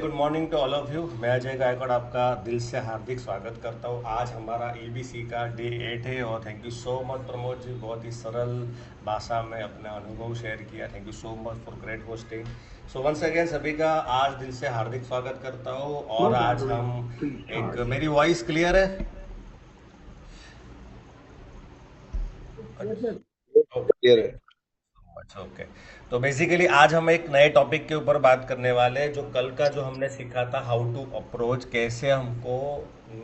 Good morning to all of you. मैं अजय गायकवाड़ आपका दिल से हार्दिक स्वागत करता हूँ। आज हमारा एबीसी का डे 8 है और thank you so much Pramod ji, बहुत ही सरल भाषा में अपना अनुभव शेयर किया। Thank you so much for great hosting. So once again सभी का आज दिल से हार्दिक स्वागत करता हूँ। और आज हम एक, मेरी वॉइस क्लियर है? क्लियर है। अच्छा, ओके। तो बेसिकली आज हम एक नए टॉपिक के ऊपर बात करने वाले हैं। जो कल का जो हमने सीखा था, हाउ टू अप्रोच, कैसे हमको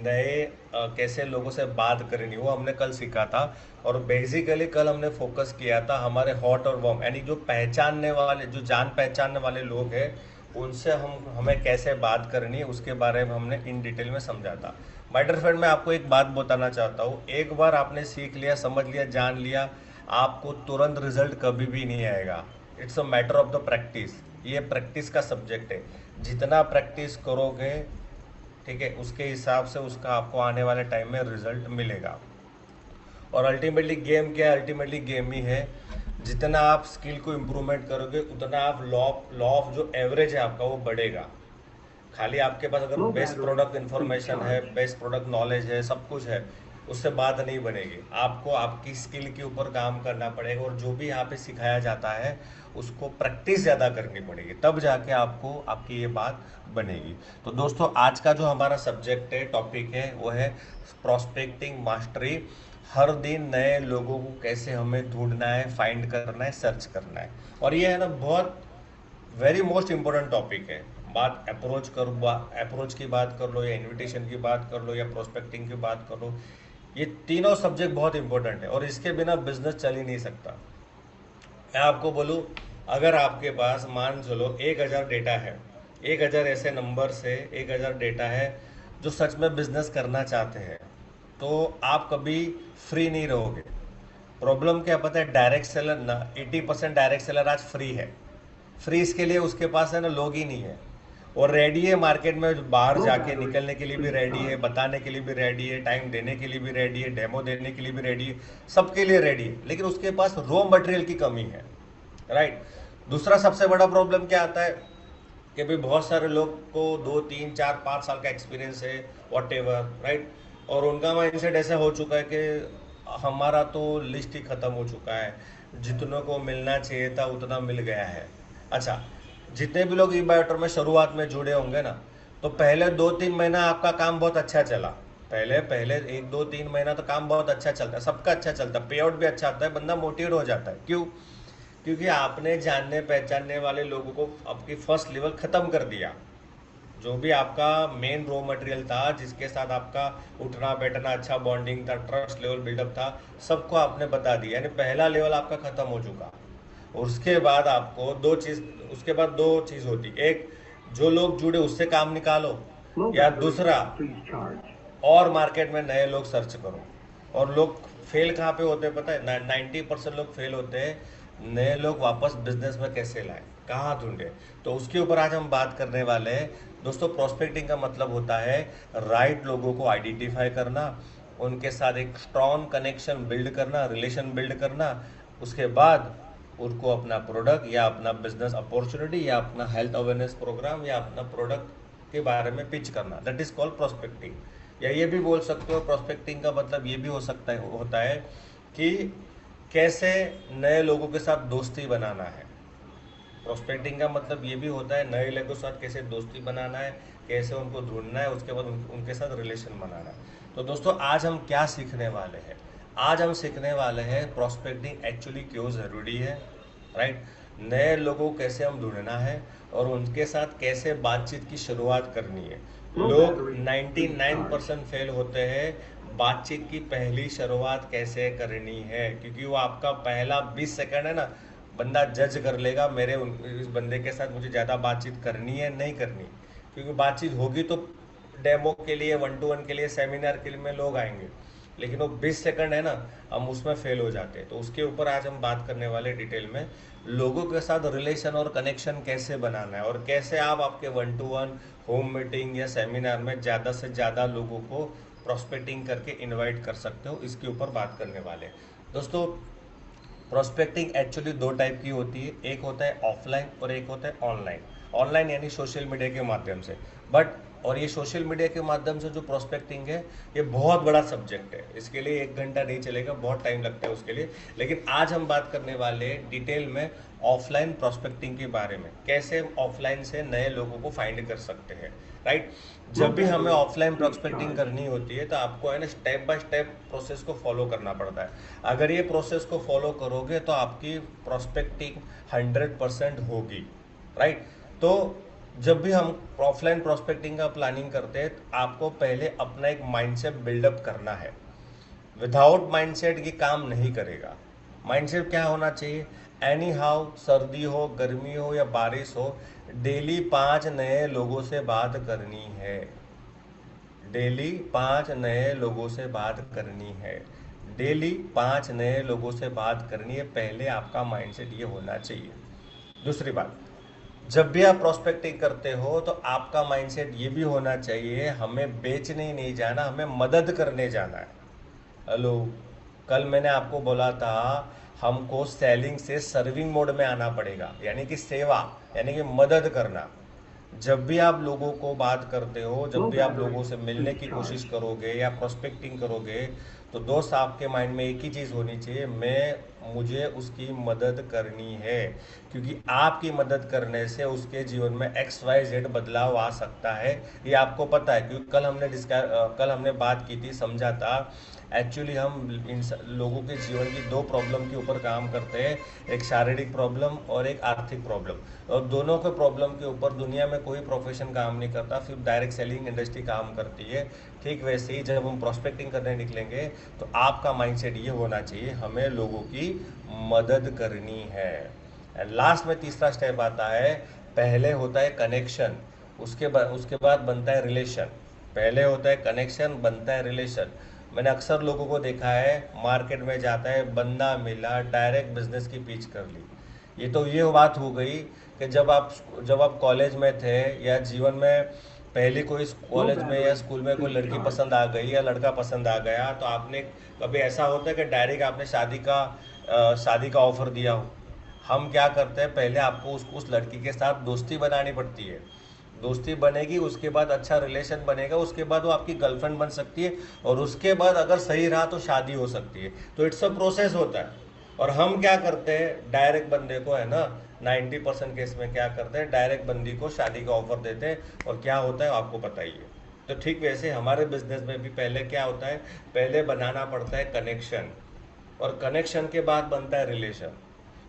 नए कैसे लोगों से बात करनी, वो हमने कल सीखा था। और बेसिकली कल हमने फोकस किया था हमारे हॉट और वार्म, यानी जो पहचानने वाले, जो जान पहचानने वाले लोग हैं, उनसे हम हमें कैसे बात करनी है, उसके बारे में हमने इन डिटेल में समझा था। माय डियर फ्रेंड, मैं आपको एक बात बताना चाहता हूँ। एक बार आपने सीख लिया, समझ लिया, जान लिया, आपको तुरंत रिजल्ट कभी भी नहीं आएगा। It's a matter of the practice. ये प्रैक्टिस का सब्जेक्ट है। जितना प्रैक्टिस करोगे, ठीक है, उसके हिसाब से उसका आपको आने वाले टाइम में रिजल्ट मिलेगा। और अल्टीमेटली गेम क्या है? अल्टीमेटली गेम ही है। जितना आप स्किल को इम्प्रूवमेंट करोगे, उतना आप लॉ लॉ ऑफ जो एवरेज है आपका, वो बढ़ेगा। खाली आपके पास अगर बेस्ट प्रोडक्ट इन्फॉर्मेशन है, बेस्ट प्रोडक्ट नॉलेज है, सब कुछ है, उससे बात नहीं बनेगी। आपको आपकी स्किल के ऊपर काम करना पड़ेगा और जो भी यहाँ पे सिखाया जाता है उसको प्रैक्टिस ज़्यादा करनी पड़ेगी, तब जाके आपको आपकी ये बात बनेगी। तो दोस्तों, आज का जो हमारा सब्जेक्ट है, टॉपिक है, वो है प्रोस्पेक्टिंग मास्टरी। हर दिन नए लोगों को कैसे हमें ढूंढना है, फाइंड करना है, सर्च करना है। और ये है ना, बहुत वेरी मोस्ट इंपॉर्टेंट टॉपिक है। बात अप्रोच की बात कर लो, या इनविटेशन की बात कर लो, या प्रोस्पेक्टिंग की बात कर लो, ये तीनों सब्जेक्ट बहुत इंपॉर्टेंट है और इसके बिना बिजनेस चल ही नहीं सकता। मैं आपको बोलूँ, अगर आपके पास मान चलो 1,000 डेटा है, 1,000 ऐसे नंबर से 1,000 डेटा है जो सच में बिजनेस करना चाहते हैं, तो आप कभी फ्री नहीं रहोगे। प्रॉब्लम क्या पता है? डायरेक्ट सेलर ना, 80% डायरेक्ट सेलर आज फ्री है। फ्री इसके लिए उसके पास है ना, लोग ही नहीं है। और रेडी है मार्केट में, बाहर जाके निकलने के लिए भी रेडी है, बताने के लिए भी रेडी है, टाइम देने के लिए भी रेडी है, डेमो देने के लिए भी रेडी है, सबके लिए रेडी है, लेकिन उसके पास रॉ मटेरियल की कमी है। राइट। दूसरा सबसे बड़ा प्रॉब्लम क्या आता है कि भाई बहुत सारे लोग को 2 3 4 5 साल का एक्सपीरियंस है, वॉट एवर, राइट। और उनका माइंडसेट ऐसा हो चुका है कि हमारा तो लिस्ट ही खत्म हो चुका है, जितनों को मिलना चाहिए था उतना मिल गया है। अच्छा, जितने भी लोग ई बायोटर में शुरुआत में जुड़े होंगे ना, तो पहले 2 3 महीना आपका काम बहुत अच्छा चला। पहले पहले 1 2 3 महीना तो काम बहुत अच्छा चलता है, सबका अच्छा चलता है, पे आउट भी अच्छा आता है, बंदा मोटिवेट हो जाता है। क्यों? क्योंकि आपने जानने पहचानने वाले लोगों को आपकी फर्स्ट लेवल ख़त्म कर दिया। जो भी आपका मेन रॉ मटेरियल था, जिसके साथ आपका उठना बैठना, अच्छा बॉन्डिंग था, ट्रस्ट लेवल बिल्डअप था, सबको आपने बता दिया, यानी पहला लेवल आपका ख़त्म हो चुका। और उसके बाद आपको दो चीज़ होती। एक, जो लोग जुड़े उससे काम निकालो, या दूसरा, और मार्केट में नए लोग सर्च करो। और लोग फेल कहाँ पे होते हैं पता है? 90% लोग फेल होते हैं। नए लोग वापस बिजनेस में कैसे लाए, कहाँ ढूंढे, तो उसके ऊपर आज हम बात करने वाले हैं। दोस्तों, प्रोस्पेक्टिंग का मतलब होता है राइट लोगों को आइडेंटिफाई करना, उनके साथ एक स्ट्रॉन्ग कनेक्शन बिल्ड करना, रिलेशन बिल्ड करना। उसके बाद उनको अपना प्रोडक्ट या अपना बिजनेस अपॉर्चुनिटी या अपना हेल्थ अवेयरनेस प्रोग्राम या अपना प्रोडक्ट के बारे में पिच करना, दैट इज कॉल्ड प्रोस्पेक्टिंग। या ये भी बोल सकते हो, प्रोस्पेक्टिंग का मतलब ये भी हो सकता है, होता है कि कैसे नए लोगों के साथ दोस्ती बनाना है। प्रोस्पेक्टिंग का मतलब ये भी होता है नए लोगों के साथ कैसे दोस्ती बनाना है, कैसे उनको ढूंढना है, उसके बाद उनके साथ रिलेशन बनाना है। तो दोस्तों, आज हम क्या सीखने वाले हैं? आज हम सीखने वाले हैं प्रोस्पेक्टिंग एक्चुअली क्यों ज़रूरी है, राइट। नए लोगों को कैसे हम ढूंढना है और उनके साथ कैसे बातचीत की शुरुआत करनी है। लोग 99% फेल होते हैं बातचीत की पहली शुरुआत कैसे करनी है, क्योंकि वो आपका पहला 20 सेकंड है ना, बंदा जज कर लेगा मेरे इस बंदे के साथ मुझे ज़्यादा बातचीत करनी है नहीं करनी। क्योंकि बातचीत होगी तो डेमो के लिए, 1 to 1 के लिए, सेमिनार के लिए में लोग आएंगे, लेकिन वो 20 सेकंड है ना, हम उसमें फेल हो जाते हैं। तो उसके ऊपर आज हम बात करने वाले डिटेल में, लोगों के साथ रिलेशन और कनेक्शन कैसे बनाना है और कैसे आप आपके 1 to 1 होम मीटिंग या सेमिनार में ज़्यादा से ज़्यादा लोगों को प्रोस्पेक्टिंग करके इनवाइट कर सकते हो, इसके ऊपर बात करने वाले हैं। दोस्तों, प्रोस्पेक्टिंग एक्चुअली दो टाइप की होती है, एक होता है ऑफलाइन और एक होता है ऑनलाइन। ऑनलाइन यानी सोशल मीडिया के माध्यम से। बट और ये सोशल मीडिया के माध्यम से जो प्रोस्पेक्टिंग है, ये बहुत बड़ा सब्जेक्ट है, इसके लिए 1 घंटा नहीं चलेगा, बहुत टाइम लगता है उसके लिए। लेकिन आज हम बात करने वाले हैं डिटेल में ऑफलाइन प्रोस्पेक्टिंग के बारे में, कैसे हम ऑफलाइन से नए लोगों को फाइंड कर सकते हैं, राइट। जब भी हमें ऑफलाइन प्रोस्पेक्टिंग करनी होती है तो आपको है ना स्टेप बाय स्टेप प्रोसेस को फॉलो करना पड़ता है। अगर ये प्रोसेस को फॉलो करोगे तो आपकी प्रोस्पेक्टिंग 100% होगी, राइट। तो जब भी हम ऑफलाइन प्रोस्पेक्टिंग का प्लानिंग करते हैं तो आपको पहले अपना एक माइंडसेट बिल्डअप करना है। विदाउट माइंडसेट ये काम नहीं करेगा। माइंडसेट क्या होना चाहिए? एनी हाउ, सर्दी हो, गर्मी हो या बारिश हो, डेली 5 नए लोगों से बात करनी है। डेली 5 नए लोगों से बात करनी है। डेली 5 नए लोगों से बात करनी है, पहले आपका माइंडसेट ये होना चाहिए। दूसरी बात, जब भी आप प्रोस्पेक्टिंग करते हो तो आपका माइंडसेट ये भी होना चाहिए, हमें बेचने नहीं जाना, हमें मदद करने जाना है। हेलो, कल मैंने आपको बोला था हमको सेलिंग से सर्विंग मोड में आना पड़ेगा, यानी कि सेवा, यानी कि मदद करना। जब भी आप लोगों को बात करते हो, जब भी आप लोगों से मिलने की कोशिश करोगे या प्रोस्पेक्टिंग करोगे, तो दोस्त आपके माइंड में एक ही चीज़ होनी चाहिए, मुझे उसकी मदद करनी है। क्योंकि आपकी मदद करने से उसके जीवन में XYZ बदलाव आ सकता है, ये आपको पता है। क्योंकि कल हमने बात की थी, समझा था। एक्चुअली हम इन लोगों के जीवन की 2 प्रॉब्लम के ऊपर काम करते हैं, एक शारीरिक प्रॉब्लम और एक आर्थिक प्रॉब्लम। और दोनों के प्रॉब्लम के ऊपर दुनिया में कोई प्रोफेशन काम नहीं करता, सिर्फ डायरेक्ट सेलिंग इंडस्ट्री काम करती है। ठीक वैसे ही जब हम प्रोस्पेक्टिंग करने निकलेंगे तो आपका माइंडसेट ये होना चाहिए, हमें लोगों की मदद करनी है। एंड लास्ट में तीसरा स्टेप आता है, पहले होता है कनेक्शन, उसके बाद बनता है रिलेशन। पहले होता है कनेक्शन, बनता है रिलेशन। मैंने अक्सर लोगों को देखा है, मार्केट में जाता है, बंदा मिला, डायरेक्ट बिजनेस की पिच कर ली। ये बात हो गई कि जब आप कॉलेज में थे या जीवन में पहले कोई कॉलेज में या स्कूल में कोई लड़की पसंद आ गई या लड़का पसंद आ गया, तो आपने कभी ऐसा होता है कि डायरेक्ट आपने शादी का ऑफर दिया हो। हम क्या करते हैं, पहले आपको उस लड़की के साथ दोस्ती बनानी पड़ती है। दोस्ती बनेगी, उसके बाद अच्छा रिलेशन बनेगा, उसके बाद वो आपकी गर्लफ्रेंड बन सकती है, और उसके बाद अगर सही रहा तो शादी हो सकती है। तो इट्स अ प्रोसेस होता है। और हम क्या करते हैं, डायरेक्ट बंदे को, है ना, 90% केस में क्या करते हैं, डायरेक्ट बंदी को शादी का ऑफर देते हैं, और क्या होता है आपको पता ही है। तो ठीक वैसे हमारे बिजनेस में भी पहले क्या होता है, पहले बनाना पड़ता है कनेक्शन, और कनेक्शन के बाद बनता है रिलेशन।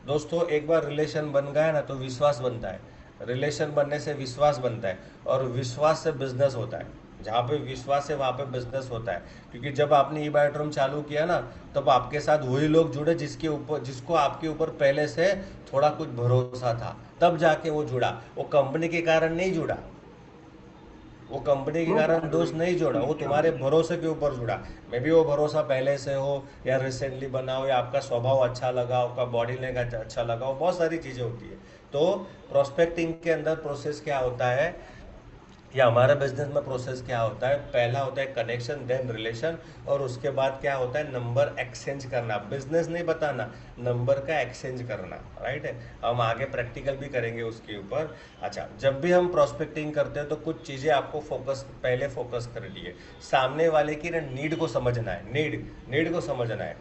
दोस्तों, एक बार रिलेशन बन गया ना तो विश्वास बनता है। रिलेशन बनने से विश्वास बनता है, और विश्वास से बिजनेस होता है। जहाँ पे विश्वास है वहाँ पे बिजनेस होता है। क्योंकि जब आपने ई बायोड्रोम चालू किया ना, तब आपके साथ वही लोग जुड़े जिसको आपके ऊपर पहले से थोड़ा कुछ भरोसा था, तब जाके वो जुड़ा। वो कंपनी के कारण नहीं जुड़ा, वो कंपनी के कारण दोस्त नहीं जोड़ा, वो तुम्हारे भरोसे के ऊपर जुड़ा। मे भी वो भरोसा पहले से हो या रिसेंटली बना हो, या आपका स्वभाव अच्छा लगा, आपका बॉडी लैंग्वेज अच्छा लगा हो, बहुत सारी चीज़ें होती है। तो प्रोस्पेक्टिंग के अंदर प्रोसेस क्या होता है, या हमारे बिजनेस में प्रोसेस क्या होता है, पहला होता है कनेक्शन, देन रिलेशन, और उसके बाद क्या होता है, नंबर एक्सचेंज करना। बिजनेस नहीं बताना, नंबर का एक्सचेंज करना, राइट है। हम आगे प्रैक्टिकल भी करेंगे उसके ऊपर। अच्छा, जब भी हम प्रोस्पेक्टिंग करते हैं तो कुछ चीज़ें आपको पहले फोकस कर लिए, सामने वाले की ना नीड को समझना है, नीड को समझना है।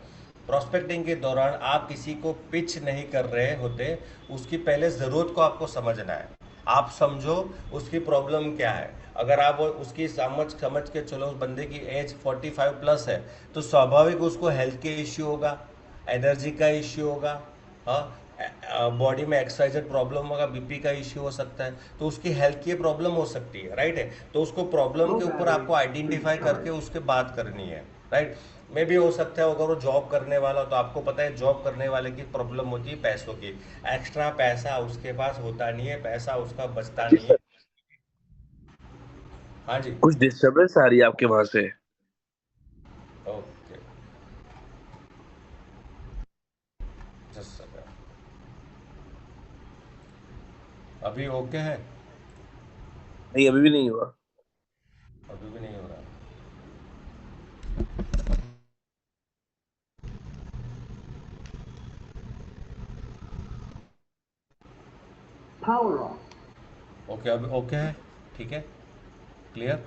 प्रोस्पेक्टिंग के दौरान आप किसी को पिच नहीं कर रहे होते, उसकी पहले ज़रूरत को आपको समझना है। आप समझो उसकी प्रॉब्लम क्या है। अगर आप उसकी समझ समझ के चलो, उस बंदे की एज 45+ है, तो स्वाभाविक उसको हेल्थ के इश्यू होगा, एनर्जी का इश्यू होगा, हाँ, बॉडी में एक्सरसाइज प्रॉब्लम होगा, बीपी का इश्यू हो सकता है, तो उसकी हेल्थ की प्रॉब्लम हो सकती है, राइट है। तो उसको प्रॉब्लम के ऊपर आपको आइडेंटिफाई करके उसके बात करनी है, राइट। में भी हो सकता है अगर वो जॉब करने वाला हो, तो आपको पता है जॉब करने वाले की प्रॉब्लम होती है पैसों की। एक्स्ट्रा पैसा उसके पास होता नहीं है, पैसा उसका बचता जी नहीं है। सर, हाँ जी। कुछ डिस्टरबेंस आ रही है आपके वहां से। Okay, just second. अभी ओके है? नहीं, अभी भी नहीं हुआ। अभी भी नहीं हो रहा? Power off. ओके, अभी ओके है? ठीक है, क्लियर।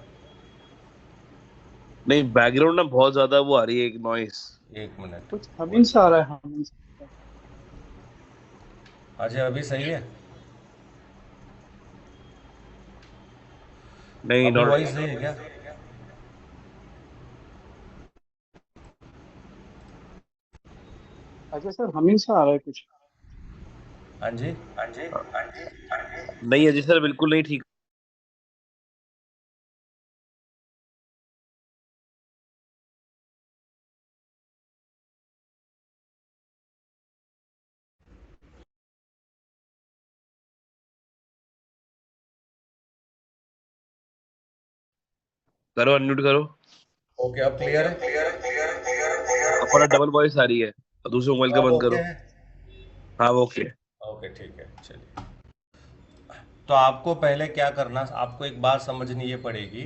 नहीं, बैकग्राउंड ना बहुत ज्यादा वो आ रही है, एक नॉइस। एक मिनट। कुछ हमिंग वन, सा आ रहा है, हमिंग सा। अजय अभी सही है? नहीं, अभी नॉट। वही सही है क्या? अच्छा सर, हमिंग सा आ रहा है कुछ। हाँ जी। नहीं अजय सर, बिल्कुल नहीं ठीक। करो, अनम्यूट करो। ओके, अब क्लियर है? अपना डबल वॉइस आ रही है, और दूसरे मोबाइल का अब बंद ओके करो। है? हाँ, वो ओके। ओके, ठीक है, चलिए। तो आपको पहले क्या करना, आपको एक बात समझनी ये पड़ेगी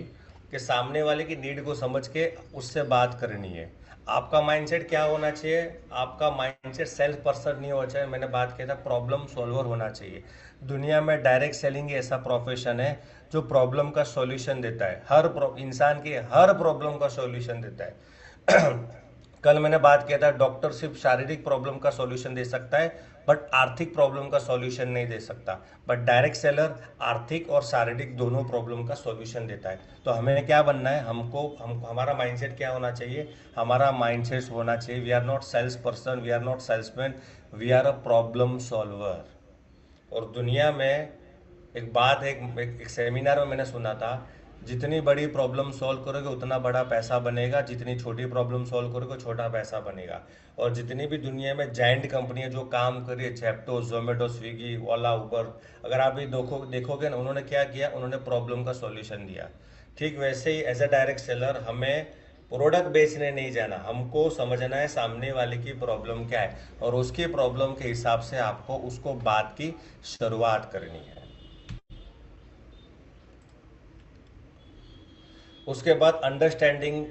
कि सामने वाले की नीड को समझ के उससे बात करनी है। आपका माइंडसेट क्या होना चाहिए? आपका माइंडसेट सेल्फ पर्सन नहीं होना चाहिए, मैंने बात किया था, प्रॉब्लम सॉल्वर होना चाहिए। दुनिया में डायरेक्ट सेलिंग ऐसा प्रोफेशन है जो प्रॉब्लम का सॉल्यूशन देता है, इंसान की हर प्रॉब्लम का सॉल्यूशन देता है। कल मैंने बात किया था, डॉक्टर सिर्फ शारीरिक प्रॉब्लम का सॉल्यूशन दे सकता है, बट आर्थिक प्रॉब्लम का सॉल्यूशन नहीं दे सकता। बट डायरेक्ट सेलर आर्थिक और शारीरिक दोनों प्रॉब्लम का सॉल्यूशन देता है। तो हमें क्या बनना है, हमारा माइंडसेट क्या होना चाहिए? हमारा माइंडसेट होना चाहिए, we are not sales person, we are not salesman, we are a problem solver. और दुनिया में एक बात है, एक सेमिनार में मैंने सुना था, जितनी बड़ी प्रॉब्लम सॉल्व करोगे उतना बड़ा पैसा बनेगा, जितनी छोटी प्रॉब्लम सॉल्व करोगे छोटा पैसा बनेगा। और जितनी भी दुनिया में जाइंट कंपनियां जो काम कर रही है, जेप्टो, जोमेटो, स्विगी, ओला, उबर, अगर आप ये देखोगे ना, उन्होंने क्या किया, उन्होंने प्रॉब्लम का सॉल्यूशन दिया। ठीक वैसे ही एज अ डायरेक्ट सेलर हमें प्रोडक्ट बेचने नहीं जाना, हमको समझना है सामने वाले की प्रॉब्लम क्या है, और उसकी प्रॉब्लम के हिसाब से आपको उसको बात की शुरुआत करनी है। उसके बाद understanding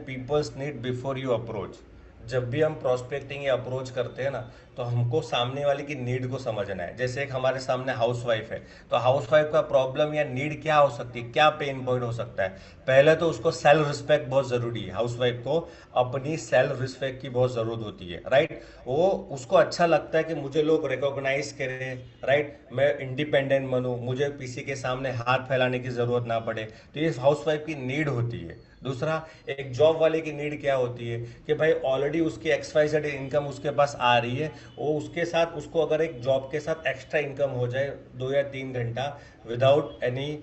people's need before you approach. जब भी हम प्रोस्पेक्टिंग या अप्रोच करते हैं ना, तो हमको सामने वाले की नीड को समझना है। जैसे एक हमारे सामने हाउस वाइफ है, तो हाउस वाइफ का प्रॉब्लम या नीड क्या हो सकती है, क्या पेन पॉइंट हो सकता है? पहले तो उसको सेल्फ रिस्पेक्ट बहुत ज़रूरी है, हाउस वाइफ को अपनी सेल्फ रिस्पेक्ट की बहुत ज़रूरत होती है, राइट। वो उसको अच्छा लगता है कि मुझे लोग रिकॉग्नाइज करें, राइट, मैं इंडिपेंडेंट बनूं, मुझे किसी के सामने हाथ फैलाने की ज़रूरत ना पड़े। तो ये हाउस वाइफ की नीड होती है। दूसरा, एक जॉब वाले की नीड क्या होती है कि भाई ऑलरेडी उसकी XYZ इनकम उसके पास आ रही है, वो उसके साथ, उसको अगर एक जॉब के साथ एक्स्ट्रा इनकम हो जाए 2 या 3 घंटा, विदाउट एनी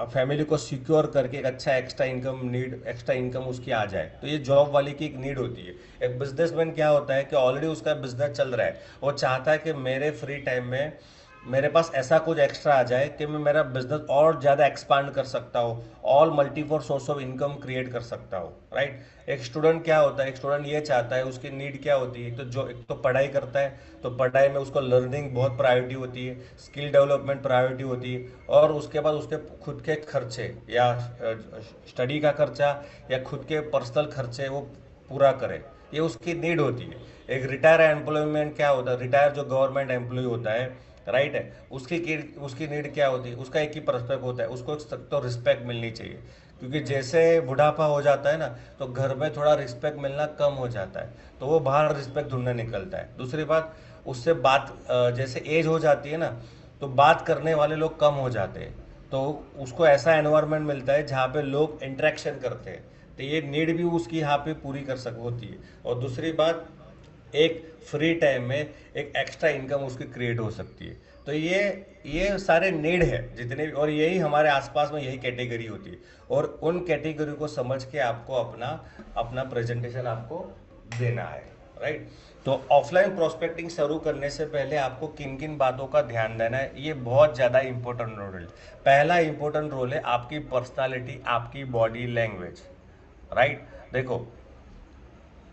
फैमिली को सिक्योर करके एक अच्छा एक्स्ट्रा इनकम उसकी आ जाए, तो ये जॉब वाले की एक नीड होती है। एक बिजनेसमैन क्या होता है कि ऑलरेडी उसका बिजनेस चल रहा है, वो चाहता है कि मेरे फ्री टाइम में मेरे पास ऐसा कुछ एक्स्ट्रा आ जाए कि मैं मेरा बिजनेस और ज़्यादा एक्सपांड कर सकता हूँ, all multiple source of income create कर सकता हूँ, राइट। एक स्टूडेंट क्या होता है, एक स्टूडेंट ये चाहता है, उसकी नीड क्या होती है, तो जो एक तो पढ़ाई करता है, तो पढ़ाई में उसको लर्निंग बहुत प्रायोरिटी होती है, स्किल डेवलपमेंट प्रायोरिटी होती है, और उसके बाद उसके खुद के खर्चे या स्टडी का खर्चा या खुद के पर्सनल खर्चे वो पूरा करे, ये उसकी नीड होती है। एक रिटायर एम्प्लॉयमेंट क्या होता है, रिटायर जो गवर्नमेंट एम्प्लॉय होता है, राइट है, उसकी नीड क्या होती है, उसका एक ही पर्सपेक्ट होता है, उसको तो रिस्पेक्ट मिलनी चाहिए। क्योंकि जैसे बुढ़ापा हो जाता है ना, तो घर में थोड़ा रिस्पेक्ट मिलना कम हो जाता है, तो वो बाहर रिस्पेक्ट ढूंढने निकलता है। दूसरी बात, उससे बात जैसे एज हो जाती है ना, तो बात करने वाले लोग कम हो जाते हैं, तो उसको ऐसा एनवायरनमेंट मिलता है जहाँ पे लोग इंटरेक्शन करते हैं, तो ये नीड भी उसकी यहाँ पे पूरी कर सक होती है। और दूसरी बात, एक फ्री टाइम में एक एक्स्ट्रा इनकम उसकी क्रिएट हो सकती है। तो ये सारे नीड है जितने भी, और यही हमारे आसपास में यही कैटेगरी होती है, और उन कैटेगरी को समझ के आपको अपना अपना प्रेजेंटेशन आपको देना है, राइट। तो ऑफलाइन प्रोस्पेक्टिंग शुरू करने से पहले आपको किन किन बातों का ध्यान देना है, ये बहुत ज़्यादा इंपॉर्टेंट रोल है। पहला इंपॉर्टेंट रोल है आपकी पर्सनालिटी, आपकी बॉडी लैंग्वेज, राइट। देखो,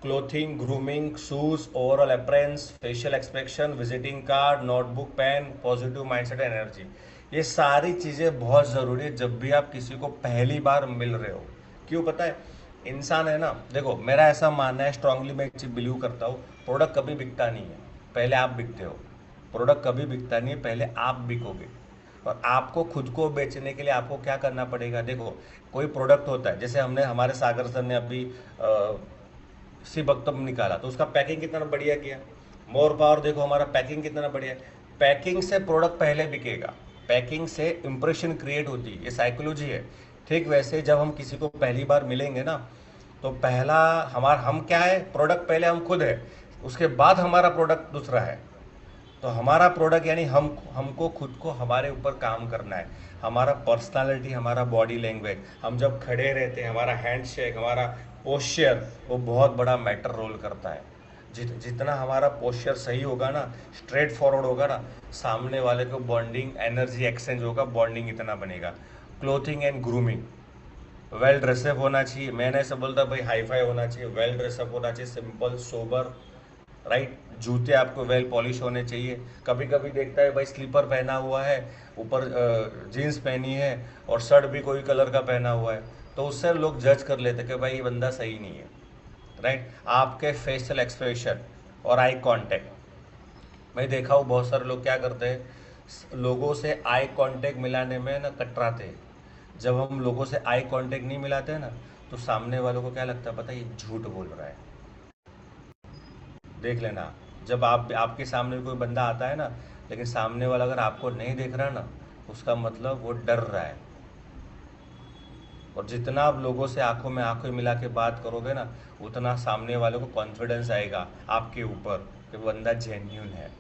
clothing, grooming, shoes, overall appearance, facial expression, visiting card, notebook, pen, positive mindset, energy, ये सारी चीज़ें बहुत ज़रूरी है जब भी आप किसी को पहली बार मिल रहे हो। क्यों पता है? इंसान है ना, देखो मेरा ऐसा मानना है, स्ट्रांगली मैं एक चीज़ बिलीव करता हूँ, प्रोडक्ट कभी बिकता नहीं है, पहले आप बिकते हो। प्रोडक्ट कभी बिकता नहीं है, पहले आप बिकोगे। और आपको खुद को बेचने के लिए आपको क्या करना पड़ेगा? देखो, कोई प्रोडक्ट होता है, जैसे हमने हमारे सागर सर ने अभी सी बख्तम निकाला, तो उसका पैकिंग कितना बढ़िया किया। मोर पावर देखो, हमारा पैकिंग कितना बढ़िया है। पैकिंग से प्रोडक्ट पहले बिकेगा, पैकिंग से इंप्रेशन क्रिएट होती है, ये साइकोलॉजी है। ठीक वैसे जब हम किसी को पहली बार मिलेंगे ना, तो पहला हमारा हम क्या है, प्रोडक्ट पहले हम खुद है, उसके बाद हमारा प्रोडक्ट दूसरा है। तो हमारा प्रोडक्ट यानी हमको खुद को हमारे ऊपर काम करना है। हमारा पर्सनालिटी, हमारा बॉडी लैंग्वेज, हम जब खड़े रहते हैं, हमारा हैंडशेक, हमारा पोस्चर, वो बहुत बड़ा मैटर रोल करता है। जितना हमारा पोस्चर सही होगा ना, स्ट्रेट फॉरवर्ड होगा ना, सामने वाले को बॉन्डिंग एनर्जी एक्सचेंज होगा, बॉन्डिंग इतना बनेगा। Clothing and grooming, well dress up होना चाहिए। मैं नहीं सब बोलता भाई हाई फाई होना चाहिए, वेल ड्रेसअप होना चाहिए, सिंपल सोबर, राइट। जूते आपको वेल पॉलिश होने चाहिए। कभी कभी देखता है भाई स्लीपर पहना हुआ है, ऊपर जीन्स पहनी है और शर्ट भी कोई कलर का पहना हुआ है, तो उससे लोग जज कर लेते कि भाई ये बंदा सही नहीं है, राइट। आपके फेशियल एक्सप्रेशन और आई कांटेक्ट, मैं देखा हूँ बहुत सारे लोग क्या करते हैं, लोगों से आई कांटेक्ट मिलाने में ना कतराते हैं। जब हम लोगों से आई कांटेक्ट नहीं मिलाते हैं ना, तो सामने वालों को क्या लगता है पता है, ये झूठ बोल रहा है। देख लेना, जब आपके सामने कोई बंदा आता है ना, लेकिन सामने वाला अगर आपको नहीं देख रहा ना, उसका मतलब वो डर रहा है। और जितना आप लोगों से आंखों में आंखें मिला के बात करोगे ना, उतना सामने वाले को कॉन्फिडेंस आएगा आपके ऊपर कि बंदा जेन्यून है।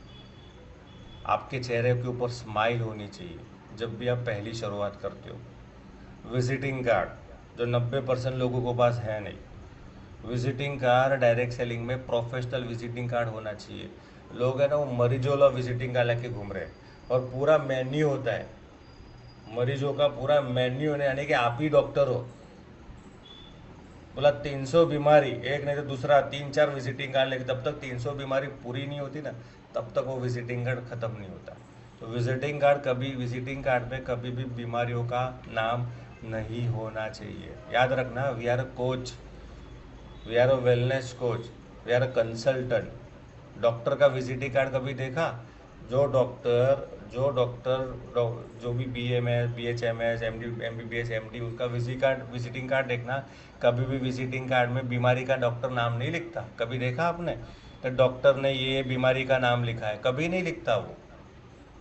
आपके चेहरे के ऊपर स्माइल होनी चाहिए जब भी आप पहली शुरुआत करते हो। विजिटिंग कार्ड जो 90% लोगों के पास है नहीं, विजिटिंग कार्ड डायरेक्ट सेलिंग में प्रोफेशनल विजिटिंग कार्ड होना चाहिए। लोग है ना, वो मरीजों वाला विजिटिंग कार्ड लेके घूम रहे हैं, और पूरा मेन्यू होता है मरीजों का, पूरा मेन्यू है, यानी कि आप ही डॉक्टर हो। बोला 300 बीमारी, एक नहीं तो दूसरा 3-4 विजिटिंग कार्ड लेके, तब तक 300 बीमारी पूरी नहीं होती ना, तब तक वो विजिटिंग कार्ड ख़त्म नहीं होता। तो विजिटिंग कार्ड में कभी भी बीमारियों का नाम नहीं होना चाहिए। याद रखना, we are a coach, we are a wellness coach, we are a consultant. Doctor का विजिटिंग कार्ड कभी देखा? जो भी B M S, B H M S, M D, M B B S, M D, उसका visiting card देखना। कभी भी visiting card में बीमारी का डॉक्टर नाम नहीं लिखता। कभी देखा आपने तो डॉक्टर ने ये बीमारी का नाम लिखा है? कभी नहीं लिखता वो,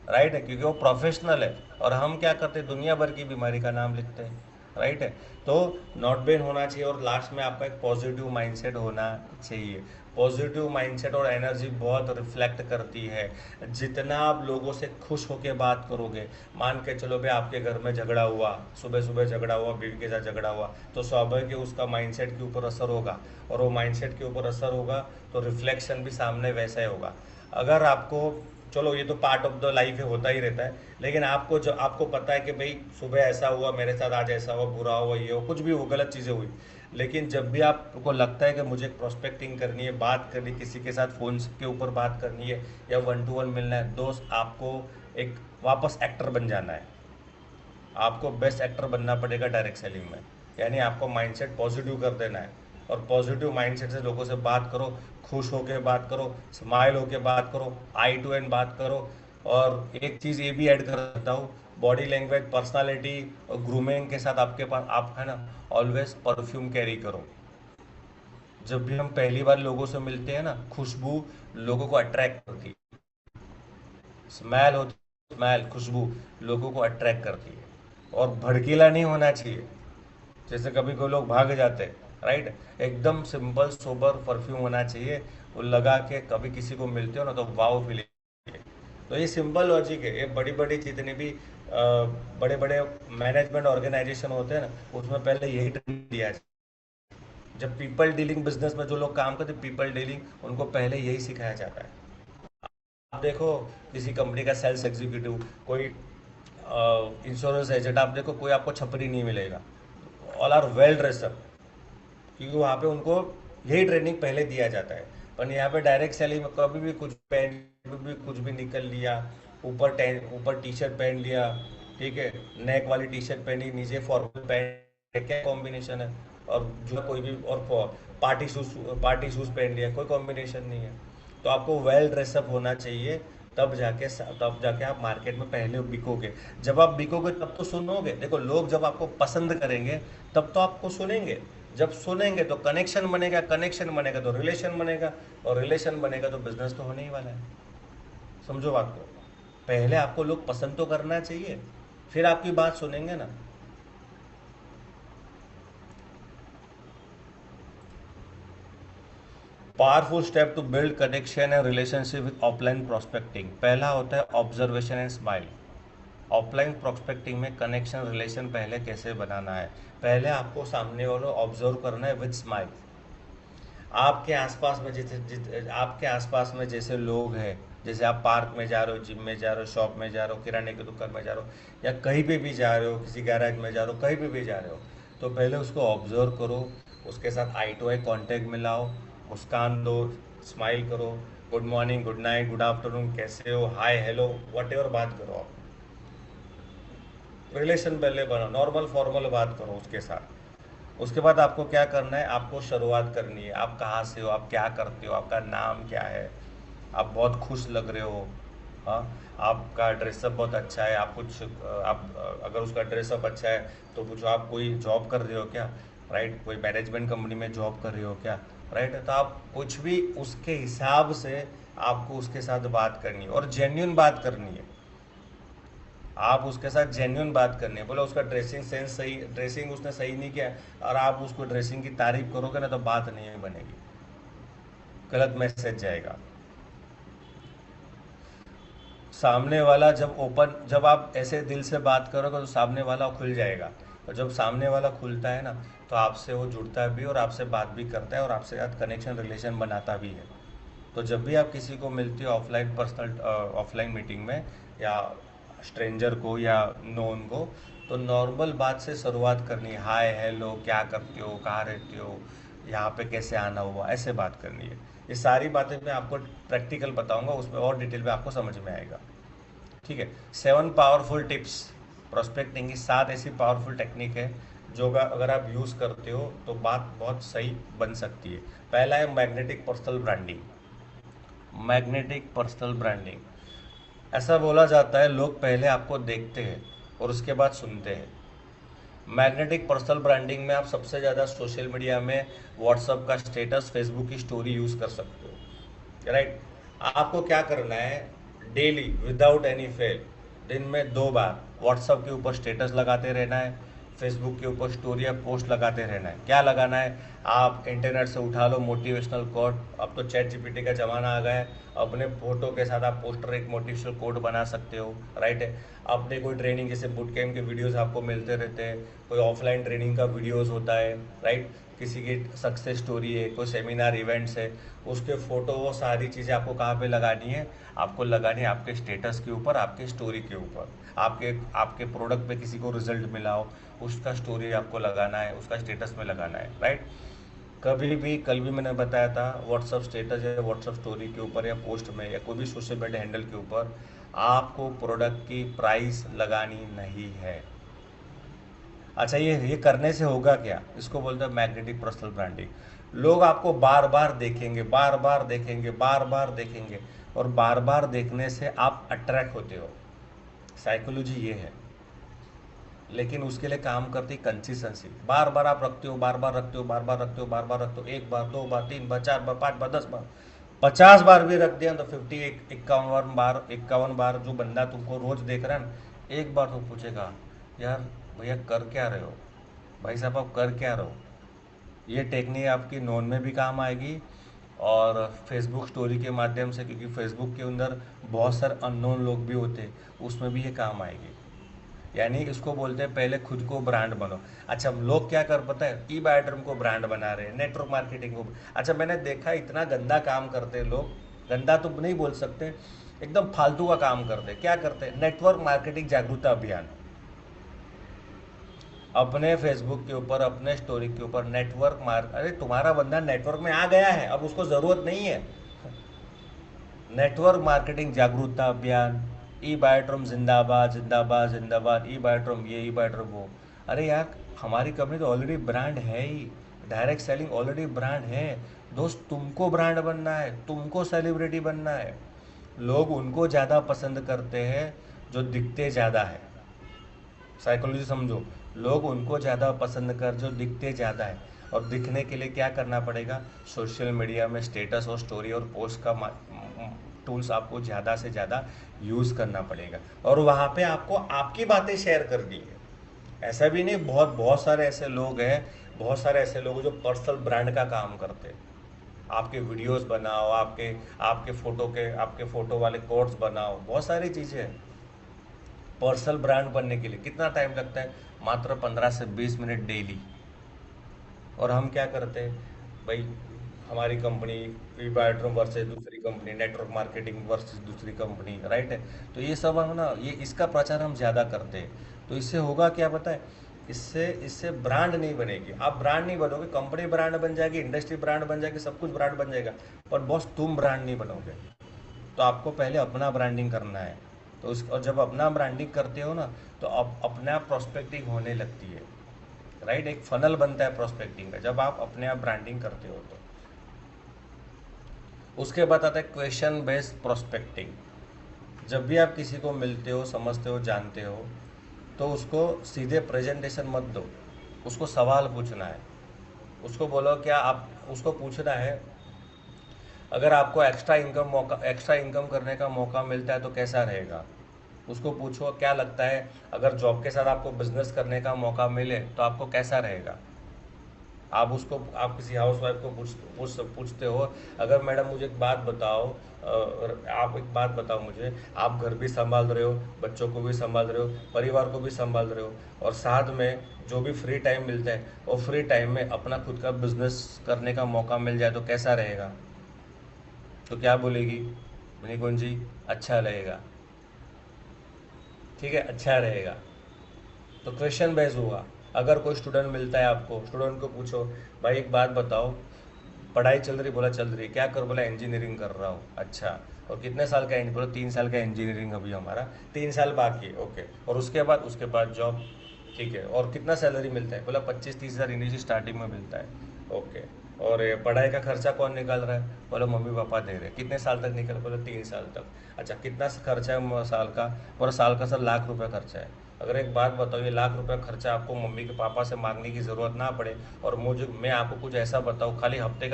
राइट है, क्योंकि वो प्रोफेशनल है। और हम क्या करते हैं, दुनिया भर की बीमारी का नाम लिखते हैं, राइट है। तो नॉट बेन होना चाहिए, और लास्ट में आपका एक पॉजिटिव माइंडसेट होना चाहिए। पॉजिटिव माइंडसेट और एनर्जी बहुत रिफ्लेक्ट करती है। जितना आप लोगों से खुश होकर बात करोगे, मान के चलो भाई आपके घर में झगड़ा हुआ, सुबह सुबह झगड़ा हुआ, बीवी के साथ झगड़ा हुआ, तो स्वाभाविक है उसका माइंडसेट के ऊपर असर होगा, और वो माइंडसेट के ऊपर असर होगा तो रिफ्लेक्शन भी सामने वैसा ही होगा। अगर आपको, चलो ये तो पार्ट ऑफ द लाइफ है, होता ही रहता है, लेकिन आपको जो आपको पता है कि भाई सुबह ऐसा हुआ मेरे साथ, आज ऐसा हुआ, बुरा हुआ, ये हो, कुछ भी हो, गलत चीज़ें हुई, लेकिन जब भी आपको लगता है कि मुझे प्रोस्पेक्टिंग करनी है, बात करनी, किसी के साथ फ़ोन के ऊपर बात करनी है, या 1-to-1 मिलना है, दोस्त आपको एक वापस एक्टर बन जाना है। आपको बेस्ट एक्टर बनना पड़ेगा डायरेक्ट सेलिंग में, यानी आपको माइंडसेट पॉजिटिव कर देना है। और पॉजिटिव माइंडसेट से लोगों से बात करो, खुश होकर बात करो, स्माइल होकर बात करो, आई टू एंड बात करो। और एक चीज़ ये भी ऐड कर देता हूँ, बॉडी लैंग्वेज, पर्सनालिटी और ग्रूमिंग के साथ आपके पास आप है ना, ऑलवेज परफ्यूम कैरी करो। जब भी हम पहली बार लोगों से मिलते हैं ना, खुशबू लोगों को अट्रैक्ट करती है। स्मेल होती, स्मेल, खुशबू लोगों को अट्रैक्ट करती है। और भड़कीला नहीं होना चाहिए, जैसे कभी कोई लोग भाग जाते हैं, राइट। एकदम सिंपल सोबर परफ्यूम होना चाहिए, वो लगा के कभी किसी को मिलते हो ना तो वाव फीलिंग। तो ये सिंपल लॉजिक है। ये बड़ी बड़ी जितने भी बड़े बड़े मैनेजमेंट ऑर्गेनाइजेशन होते हैं ना, उसमें पहले यही ट्रेनिंग दिया जाए। जब पीपल डीलिंग बिजनेस में जो लोग काम करते हैं, पीपल डीलिंग, उनको पहले यही सिखाया जाता है। आप देखो किसी कंपनी का सेल्स एग्जीक्यूटिव, कोई इंश्योरेंस एजेंट, आप देखो कोई आपको छपरी नहीं मिलेगा, ऑल आर वेल ड्रेसअप, क्योंकि वहाँ पे उनको यही ट्रेनिंग पहले दिया जाता है। पर यहाँ पे डायरेक्ट सेलिंग में कभी भी कुछ पहन, कभी भी कुछ भी निकल लिया, ऊपर टी शर्ट पहन लिया, ठीक है, नेक वाली टी शर्ट पहनी, नीचे फॉर्मल पहन, क्या कॉम्बिनेशन है। और जो कोई भी और पार्टी शूज पहन लिया, कोई कॉम्बिनेशन नहीं है। तो आपको वेल ड्रेसअप होना चाहिए, तब जाके आप मार्केट में पहले बिकोगे। जब आप बिकोगे तब तो सुनोगे। देखो, लोग जब आपको पसंद करेंगे तब तो आपको सुनेंगे। जब सुनेंगे तो कनेक्शन बनेगा, कनेक्शन बनेगा तो रिलेशन बनेगा, और रिलेशन बनेगा तो बिजनेस तो होने ही वाला है। समझो बात को। पहले आपको लोग पसंद तो करना चाहिए, फिर आपकी बात सुनेंगे ना। Powerful step to build connection and relationship with offline prospecting. पहला होता है observation and smile. Offline prospecting में कनेक्शन रिलेशन पहले कैसे बनाना है? पहले आपको सामने वालों ऑब्जर्व करना है विद स्माइल। आपके आसपास में आपके आसपास में जैसे लोग हैं, जैसे आप पार्क में जा रहे हो, जिम में जा रहे हो, शॉप में जा रहे हो, किराने की दुकान में जा रहे हो, या कहीं पे भी जा रहे हो, किसी गैराज में जा रहे हो, कहीं पे भी जा रहे हो, तो पहले उसको ऑब्जर्व करो। उसके साथ आई टू आई कांटेक्ट मिलाओ, मुस्कान दो, स्माइल करो, good morning, good night, good afternoon, कैसे हो, हाय, हेलो, वट एवर बात करो आप। रिलेशन पहले बनाओ, नॉर्मल फॉर्मल बात करो उसके साथ। उसके बाद आपको क्या करना है? आपको शुरुआत करनी है। आप कहाँ से हो, आप क्या करते हो, आपका नाम क्या है, आप बहुत खुश लग रहे हो, हाँ, आपका ड्रेसअप बहुत अच्छा है, आप कुछ आप अगर उसका ड्रेसअप अच्छा है तो पूछो आप कोई जॉब कर रहे हो क्या, राइट, कोई मैनेजमेंट कंपनी में जॉब कर रहे हो क्या, राइट। तो आप कुछ भी उसके हिसाब से आपको उसके साथ बात करनी है, और जेन्यून बात करनी है। आप उसके साथ जेन्यून बात करनी है। बोलो उसका ड्रेसिंग सेंस सही, ड्रेसिंग उसने सही नहीं किया और आप उसको ड्रेसिंग की तारीफ करोगे ना, तो बात नहीं बनेगी, गलत मैसेज जाएगा। सामने वाला जब आप ऐसे दिल से बात करोगे तो सामने वाला खुल जाएगा, और जब सामने वाला खुलता है ना, तो आपसे वो जुड़ता भी और आपसे बात भी करता है और आपसे साथ कनेक्शन रिलेशन बनाता भी है। तो जब भी आप किसी को मिलते हो ऑफलाइन मीटिंग में, या स्ट्रेंजर को या नोन को, तो नॉर्मल बात से शुरुआत करनी है। हाय, हेलो, क्या करते हो, कहाँ रहते हो, यहाँ पे कैसे आना हुआ, ऐसे बात करनी है। ये सारी बातें मैं आपको प्रैक्टिकल बताऊंगा, उसमें और डिटेल में आपको समझ में आएगा। ठीक है। 7 पावरफुल टिप्स प्रोस्पेक्टिंग की, 7 ऐसी पावरफुल टेक्निक है जो अगर आप यूज़ करते हो तो बात बहुत सही बन सकती है। पहला है magnetic personal branding. Magnetic personal branding, ऐसा बोला जाता है लोग पहले आपको देखते हैं और उसके बाद सुनते हैं। मैग्नेटिक पर्सनल ब्रांडिंग में आप सबसे ज़्यादा सोशल मीडिया में व्हाट्सअप का स्टेटस, फेसबुक की स्टोरी यूज़ कर सकते हो, राइट। आपको क्या करना है? डेली विदाउट एनी फेल, दिन में 2 बार व्हाट्सअप के ऊपर स्टेटस लगाते रहना है, फेसबुक के ऊपर स्टोरी या पोस्ट लगाते रहना है। क्या लगाना है? आप इंटरनेट से उठा लो मोटिवेशनल कोट, अब तो चैट जीपीटी का ज़माना आ गया है। अपने फोटो के साथ आप पोस्टर एक मोटिवेशनल कोट बना सकते हो, राइट है। अपने कोई ट्रेनिंग, जैसे बुट कैम्प के वीडियोस आपको मिलते रहते हैं, कोई ऑफलाइन ट्रेनिंग का वीडियोस होता है, राइट, किसी की सक्सेस स्टोरी है, कोई सेमिनार इवेंट्स है, उसके फ़ोटो, वो सारी चीज़ें आपको कहाँ पे लगानी है? आपको लगानी है आपके स्टेटस के ऊपर, आपके स्टोरी के ऊपर। आपके आपके प्रोडक्ट पे किसी को रिजल्ट मिला हो, उसका स्टोरी आपको लगाना है, उसका स्टेटस में लगाना है, राइट। कभी भी, कल भी मैंने बताया था, व्हाट्सअप स्टेटस या व्हाट्सअप स्टोरी के ऊपर या पोस्ट में या कोई भी सोशल मीडिया हैंडल के ऊपर आपको प्रोडक्ट की प्राइस लगानी नहीं है। अच्छा, ये करने से होगा क्या? इसको बोलते हैं मैग्नेटिक पर्सनल ब्रांडिंग। लोग आपको बार बार देखेंगे, बार बार देखेंगे, बार बार देखेंगे, और बार बार देखने से आप अट्रैक्ट होते हो। साइकोलॉजी ये है। लेकिन उसके लिए काम करती कंसिस्टेंसी। बार बार आप रखते हो, बार बार रखते हो, बार बार रखते हो, बार बार रखते हो, 1 बार, 2 बार, 3 बार, 4 बार, 5 बार, 10 बार, 50 बार भी रख दिया तो 51 बार जो बंदा तुमको रोज देख रहा है ना, एक बार तो पूछेगा, यार भैया कर क्या रहे हो, भाई साहब आप कर क्या रहे हो। ये टेक्निक आपकी नॉन में भी काम आएगी, और फेसबुक स्टोरी के माध्यम से, क्योंकि फेसबुक के अंदर बहुत सारे अननोन लोग भी होते हैं, उसमें भी ये काम आएगी। यानी इसको बोलते हैं पहले खुद को ब्रांड बनो। अच्छा, लोग क्या कर पता है, ई बायोड्रम को ब्रांड बना रहे हैं, नेटवर्क मार्केटिंग को। अच्छा, मैंने देखा इतना गंदा काम करते हैं लोग, गंदा तो नहीं बोल सकते, एकदम फालतू का काम करते। क्या करते? नेटवर्क मार्केटिंग जागरूकता अभियान। अपने फेसबुक के ऊपर, अपने स्टोरी के ऊपर अरे तुम्हारा बंदा नेटवर्क में आ गया है, अब उसको जरूरत नहीं है। नेटवर्क मार्केटिंग जागरूकता अभियान, ई बायोट्रम जिंदाबाद, जिंदाबाद, जिंदाबाद, ई बायोट्रम ये, ई बायोट्रम वो। अरे यार, हमारी कंपनी तो ऑलरेडी ब्रांड है ही, डायरेक्ट सेलिंग ऑलरेडी ब्रांड है। दोस्त, तुमको ब्रांड बनना है, तुमको सेलिब्रिटी बनना है, लोग उनको ज़्यादा पसंद करते हैं जो दिखते ज़्यादा है। साइकोलॉजी समझो, लोग उनको ज़्यादा पसंद कर जो दिखते ज़्यादा है। और दिखने के लिए क्या करना पड़ेगा, सोशल मीडिया में स्टेटस और स्टोरी और पोस्ट का टूल्स आपको ज़्यादा से ज़्यादा यूज़ करना पड़ेगा, और वहाँ पे आपको आपकी बातें शेयर करनी है। ऐसा भी नहीं, बहुत बहुत सारे ऐसे लोग हैं, बहुत सारे ऐसे लोग हैं जो पर्सनल ब्रांड का काम करते हैं। आपके वीडियोस बनाओ, आपके फ़ोटो वाले कोट्स बनाओ, बहुत सारी चीज़ें हैं। पर्सनल ब्रांड बनने के लिए कितना टाइम लगता है, मात्र 15 से 20 मिनट डेली। और हम क्या करते हैं भाई, हमारी कंपनी वीबायोट्रम वर्सेस दूसरी कंपनी, नेटवर्क मार्केटिंग वर्सेस दूसरी कंपनी, राइट है। तो ये सब हम ना, ये इसका प्रचार हम ज़्यादा करते हैं। तो इससे होगा क्या पता है, इससे इससे ब्रांड नहीं बनेगी। आप ब्रांड नहीं बनोगे, कंपनी ब्रांड बन जाएगी, इंडस्ट्री ब्रांड बन जाएगी, सब कुछ ब्रांड बन जाएगा, पर बॉस तुम ब्रांड नहीं बनोगे। तो आपको पहले अपना ब्रांडिंग करना है। तो उस, और जब अपना ब्रांडिंग करते हो ना, तो अपने आप प्रोस्पेक्टिंग होने लगती है, राइट। एक फनल बनता है प्रोस्पेक्टिंग का जब आप अपने आप ब्रांडिंग करते हो। तो उसके बाद आता है क्वेश्चन बेस्ड प्रोस्पेक्टिंग। जब भी आप किसी को मिलते हो, समझते हो, जानते हो, तो उसको सीधे प्रेजेंटेशन मत दो, उसको सवाल पूछना है। उसको बोलो, क्या आप उसको पूछना है, अगर आपको एक्स्ट्रा इनकम करने का मौका मिलता है तो कैसा रहेगा। उसको पूछो, क्या लगता है अगर जॉब के साथ आपको बिजनेस करने का मौका मिले तो आपको कैसा रहेगा। आप किसी हाउस वाइफ को पूछते हो, अगर मैडम मुझे एक बात बताओ, आप एक बात बताओ मुझे, आप घर भी संभाल रहे हो, बच्चों को भी संभाल रहे हो, परिवार को भी संभाल रहे हो, और साथ में जो भी फ्री टाइम मिलता है वो फ्री टाइम में अपना खुद का बिजनेस करने का मौका मिल जाए तो कैसा रहेगा। तो क्या बोलेगी मनीकुंज जी, अच्छा रहेगा। ठीक है, अच्छा रहेगा। तो क्वेश्चन बेस हुआ। अगर कोई स्टूडेंट मिलता है आपको, स्टूडेंट को पूछो, भाई एक बात बताओ, पढ़ाई चल रही, बोला चल रही, क्या कर, बोला इंजीनियरिंग कर रहा हूँ, अच्छा, और कितने साल का बोला 3 साल का इंजीनियरिंग अभी हमारा 3 साल बाकी है, ओके, और उसके बाद जॉब, ठीक है, और कितना सैलरी मिलता है, बोला 25-30 हज़ार इनिशियल स्टार्टिंग में मिलता है, ओके, और ये पढ़ाई का खर्चा कौन निकाल रहा है, बोला मम्मी पापा दे रहे हैं, कितने साल तक निकल, बोला 3 साल तक, अच्छा कितना खर्चा है साल का, बोला साल का सर ₹1,00,000 खर्चा है। अगर एक बात बताओ, ये ₹1,00,000 खर्चा आपको मम्मी के पापा से मांगने की ज़रूरत ना पड़े, और मैं आपको कुछ ऐसा बताऊँ, खाली हफ्ते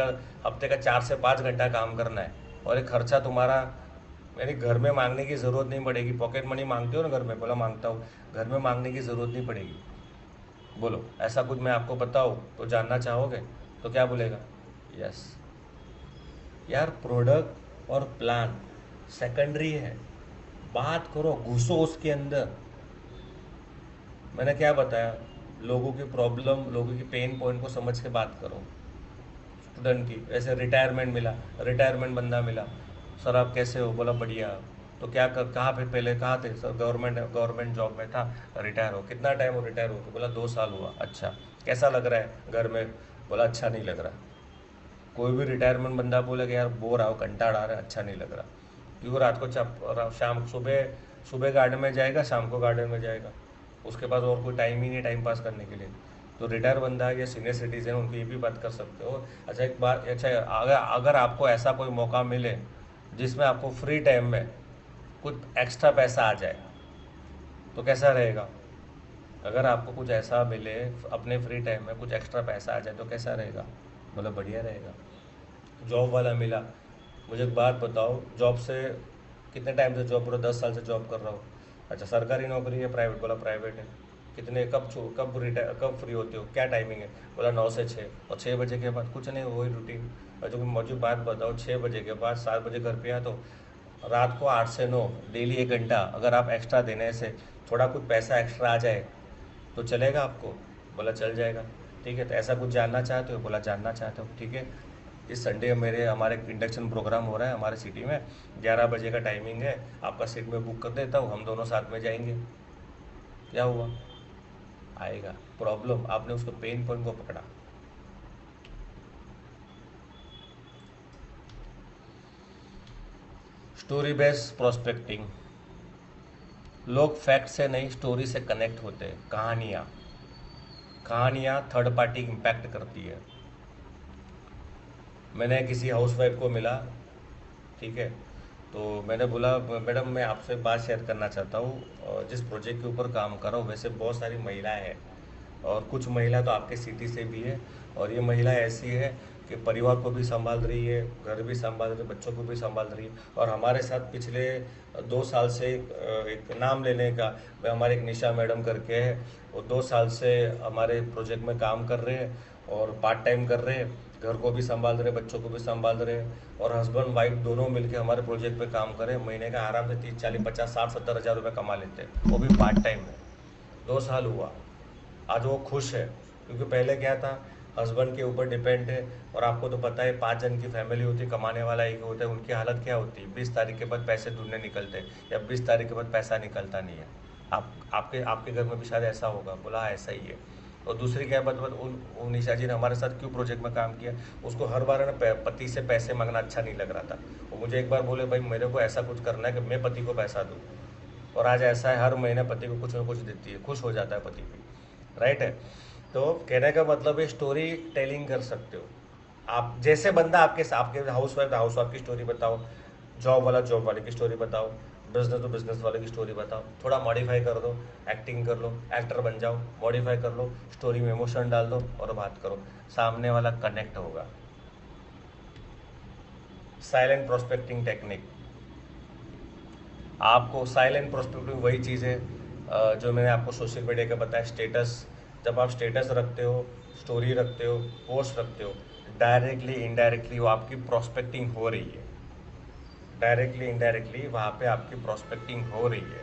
का 4 से 5 घंटा काम करना है, और एक खर्चा तुम्हारा, यानी घर में मांगने की ज़रूरत नहीं पड़ेगी। पॉकेट मनी मांगते हो ना घर में, बोला मांगता हूँ, घर में मांगने की ज़रूरत नहीं पड़ेगी। बोलो ऐसा कुछ मैं आपको बताऊँ तो जानना चाहोगे, तो क्या बोलेगा, यस। यार प्रोडक्ट और प्लान सेकेंडरी है, बात करो, घुसो उसके अंदर। मैंने क्या बताया, लोगों की प्रॉब्लम, लोगों की पेन पॉइंट को समझ के बात करो। स्टूडेंट की, ऐसे रिटायरमेंट बंदा मिला, सर आप कैसे हो, बोला बढ़िया, तो क्या कहाँ पे पहले कहाँ थे सर, गवर्नमेंट जॉब में था, रिटायर हो, कितना टाइम हो रिटायर हो, तो बोला 2 साल हुआ, अच्छा, कैसा लग रहा है घर में, बोला अच्छा नहीं लग रहा। कोई भी रिटायरमेंट बंदा बोलेगा यार बोर आओ, कंटाढ़ आ रहा है, अच्छा नहीं लग रहा, क्योंकि रात को शाम सुबह सुबह गार्डन में जाएगा, शाम को गार्डन में जाएगा, उसके पास और कोई टाइम ही नहीं टाइम पास करने के लिए। तो रिटायर बंदा या सीनियर सिटीजन, उनको ये भी बात कर सकते हो। अच्छा एक बात, अच्छा अगर अगर आपको ऐसा कोई मौका मिले जिसमें आपको फ्री टाइम में कुछ एक्स्ट्रा पैसा आ जाए तो कैसा रहेगा। अगर आपको कुछ ऐसा मिले, अपने फ्री टाइम में कुछ एक्स्ट्रा पैसा आ जाए तो कैसा रहेगा, मतलब बढ़िया रहेगा। जॉब वाला मिला, मुझे एक बात बताओ, जॉब से कितने टाइम से जॉब, पूरा 10 साल से जॉब कर रहा हूँ, अच्छा सरकारी नौकरी है प्राइवेट, बोला प्राइवेट है, कितने कब फ्री होते हो, क्या टाइमिंग है, बोला 9 से 6, और 6 बजे के बाद कुछ नहीं, वही रूटीन। और जो मुझे बात बताओ, 6 बजे के बाद 7 बजे घर पे आ, तो रात को 8 से 9 डेली 1 घंटा अगर आप एक्स्ट्रा देने से थोड़ा कुछ पैसा एक्स्ट्रा आ जाए तो चलेगा आपको, बोला चल जाएगा। ठीक है, तो ऐसा कुछ जानना चाहते हो, बोला जानना चाहते हो, ठीक है। इस संडे हमारे इंडक्शन प्रोग्राम हो रहा है हमारे सिटी में, 11 बजे का टाइमिंग है, आपका सीट में बुक कर देता हूँ, हम दोनों साथ में जाएंगे। क्या हुआ, आएगा। प्रॉब्लम, आपने उसको पेन पॉइंट को पकड़ा। स्टोरी बेस्ड प्रोस्पेक्टिंग, लोग फैक्ट से नहीं स्टोरी से कनेक्ट होते हैं। कहानियाँ थर्ड पार्टी इम्पैक्ट करती है। मैंने किसी हाउसवाइफ को मिला, ठीक है, तो मैंने बोला मैडम मैं आपसे एक बात शेयर करना चाहता हूँ, जिस प्रोजेक्ट के ऊपर काम कर रहा हूँ वैसे बहुत सारी महिलाएं हैं और कुछ महिला तो आपके सिटी से भी है, और ये महिला ऐसी है कि परिवार को भी संभाल रही है, घर भी संभाल रही है, बच्चों को भी संभाल रही है। और हमारे साथ पिछले 2 साल से एक नाम लेने का, भाई हमारे एक निशा मैडम करके है, वो 2 साल से हमारे प्रोजेक्ट में काम कर रहे हैं और पार्ट टाइम कर रहे हैं, घर को भी संभाल रहे हैं, बच्चों को भी संभाल रहे हैं, और हस्बैंड वाइफ दोनों मिलके हमारे प्रोजेक्ट पे काम करें, महीने का आराम से 30 40 50 60 70 हज़ार रुपये कमा लेते हैं, वो भी पार्ट टाइम में। 2 साल हुआ, आज वो खुश है। क्योंकि पहले क्या था, हस्बैंड के ऊपर डिपेंड है, और आपको तो पता है 5 जन की फैमिली होती है, कमाने वाला एक होता है, उनकी हालत क्या होती है, 20 तारीख के बाद पैसे ढूंढने निकलते हैं, या 20 तारीख के बाद पैसा निकलता नहीं है। आपके आपके घर में भी शायद ऐसा होगा। बोला हाँ, ऐसा ही है। और दूसरी क्या बात, उन निशा जी ने हमारे साथ क्यों प्रोजेक्ट में काम किया, उसको हर बार है ना पति से पैसे मांगना अच्छा नहीं लग रहा था। वो मुझे एक बार बोले भाई मेरे को ऐसा कुछ करना है कि मैं पति को पैसा दूँ, और आज ऐसा है हर महीने पति को कुछ ना कुछ देती है, खुश हो जाता है पति भी। राइट है। तो कहने का मतलब है स्टोरी टेलिंग कर सकते हो आप, जैसे बंदा आपके हाउस वाइफ की स्टोरी बताओ, जॉब वाला जॉब वाले की स्टोरी बताओ, बिजनेस तो बिजनेस वाले की स्टोरी बताओ, थोड़ा मॉडिफाई कर दो, एक्टिंग कर लो, एक्टर बन जाओ, मॉडिफाई कर लो, स्टोरी में इमोशन डाल दो और बात करो, सामने वाला कनेक्ट होगा। Silent prospecting technique. आपको साइलेंट प्रोस्पेक्टिव वही चीज़ है जो मैंने आपको सोशल मीडिया का बताया, स्टेटस। जब आप स्टेटस रखते हो, स्टोरी रखते हो, पोस्ट रखते हो, डायरेक्टली इनडायरेक्टली वो आपकी प्रोस्पेक्टिंग हो रही है। डायरेक्टली इनडायरेक्टली वहाँ पे आपकी प्रोस्पेक्टिंग हो रही है।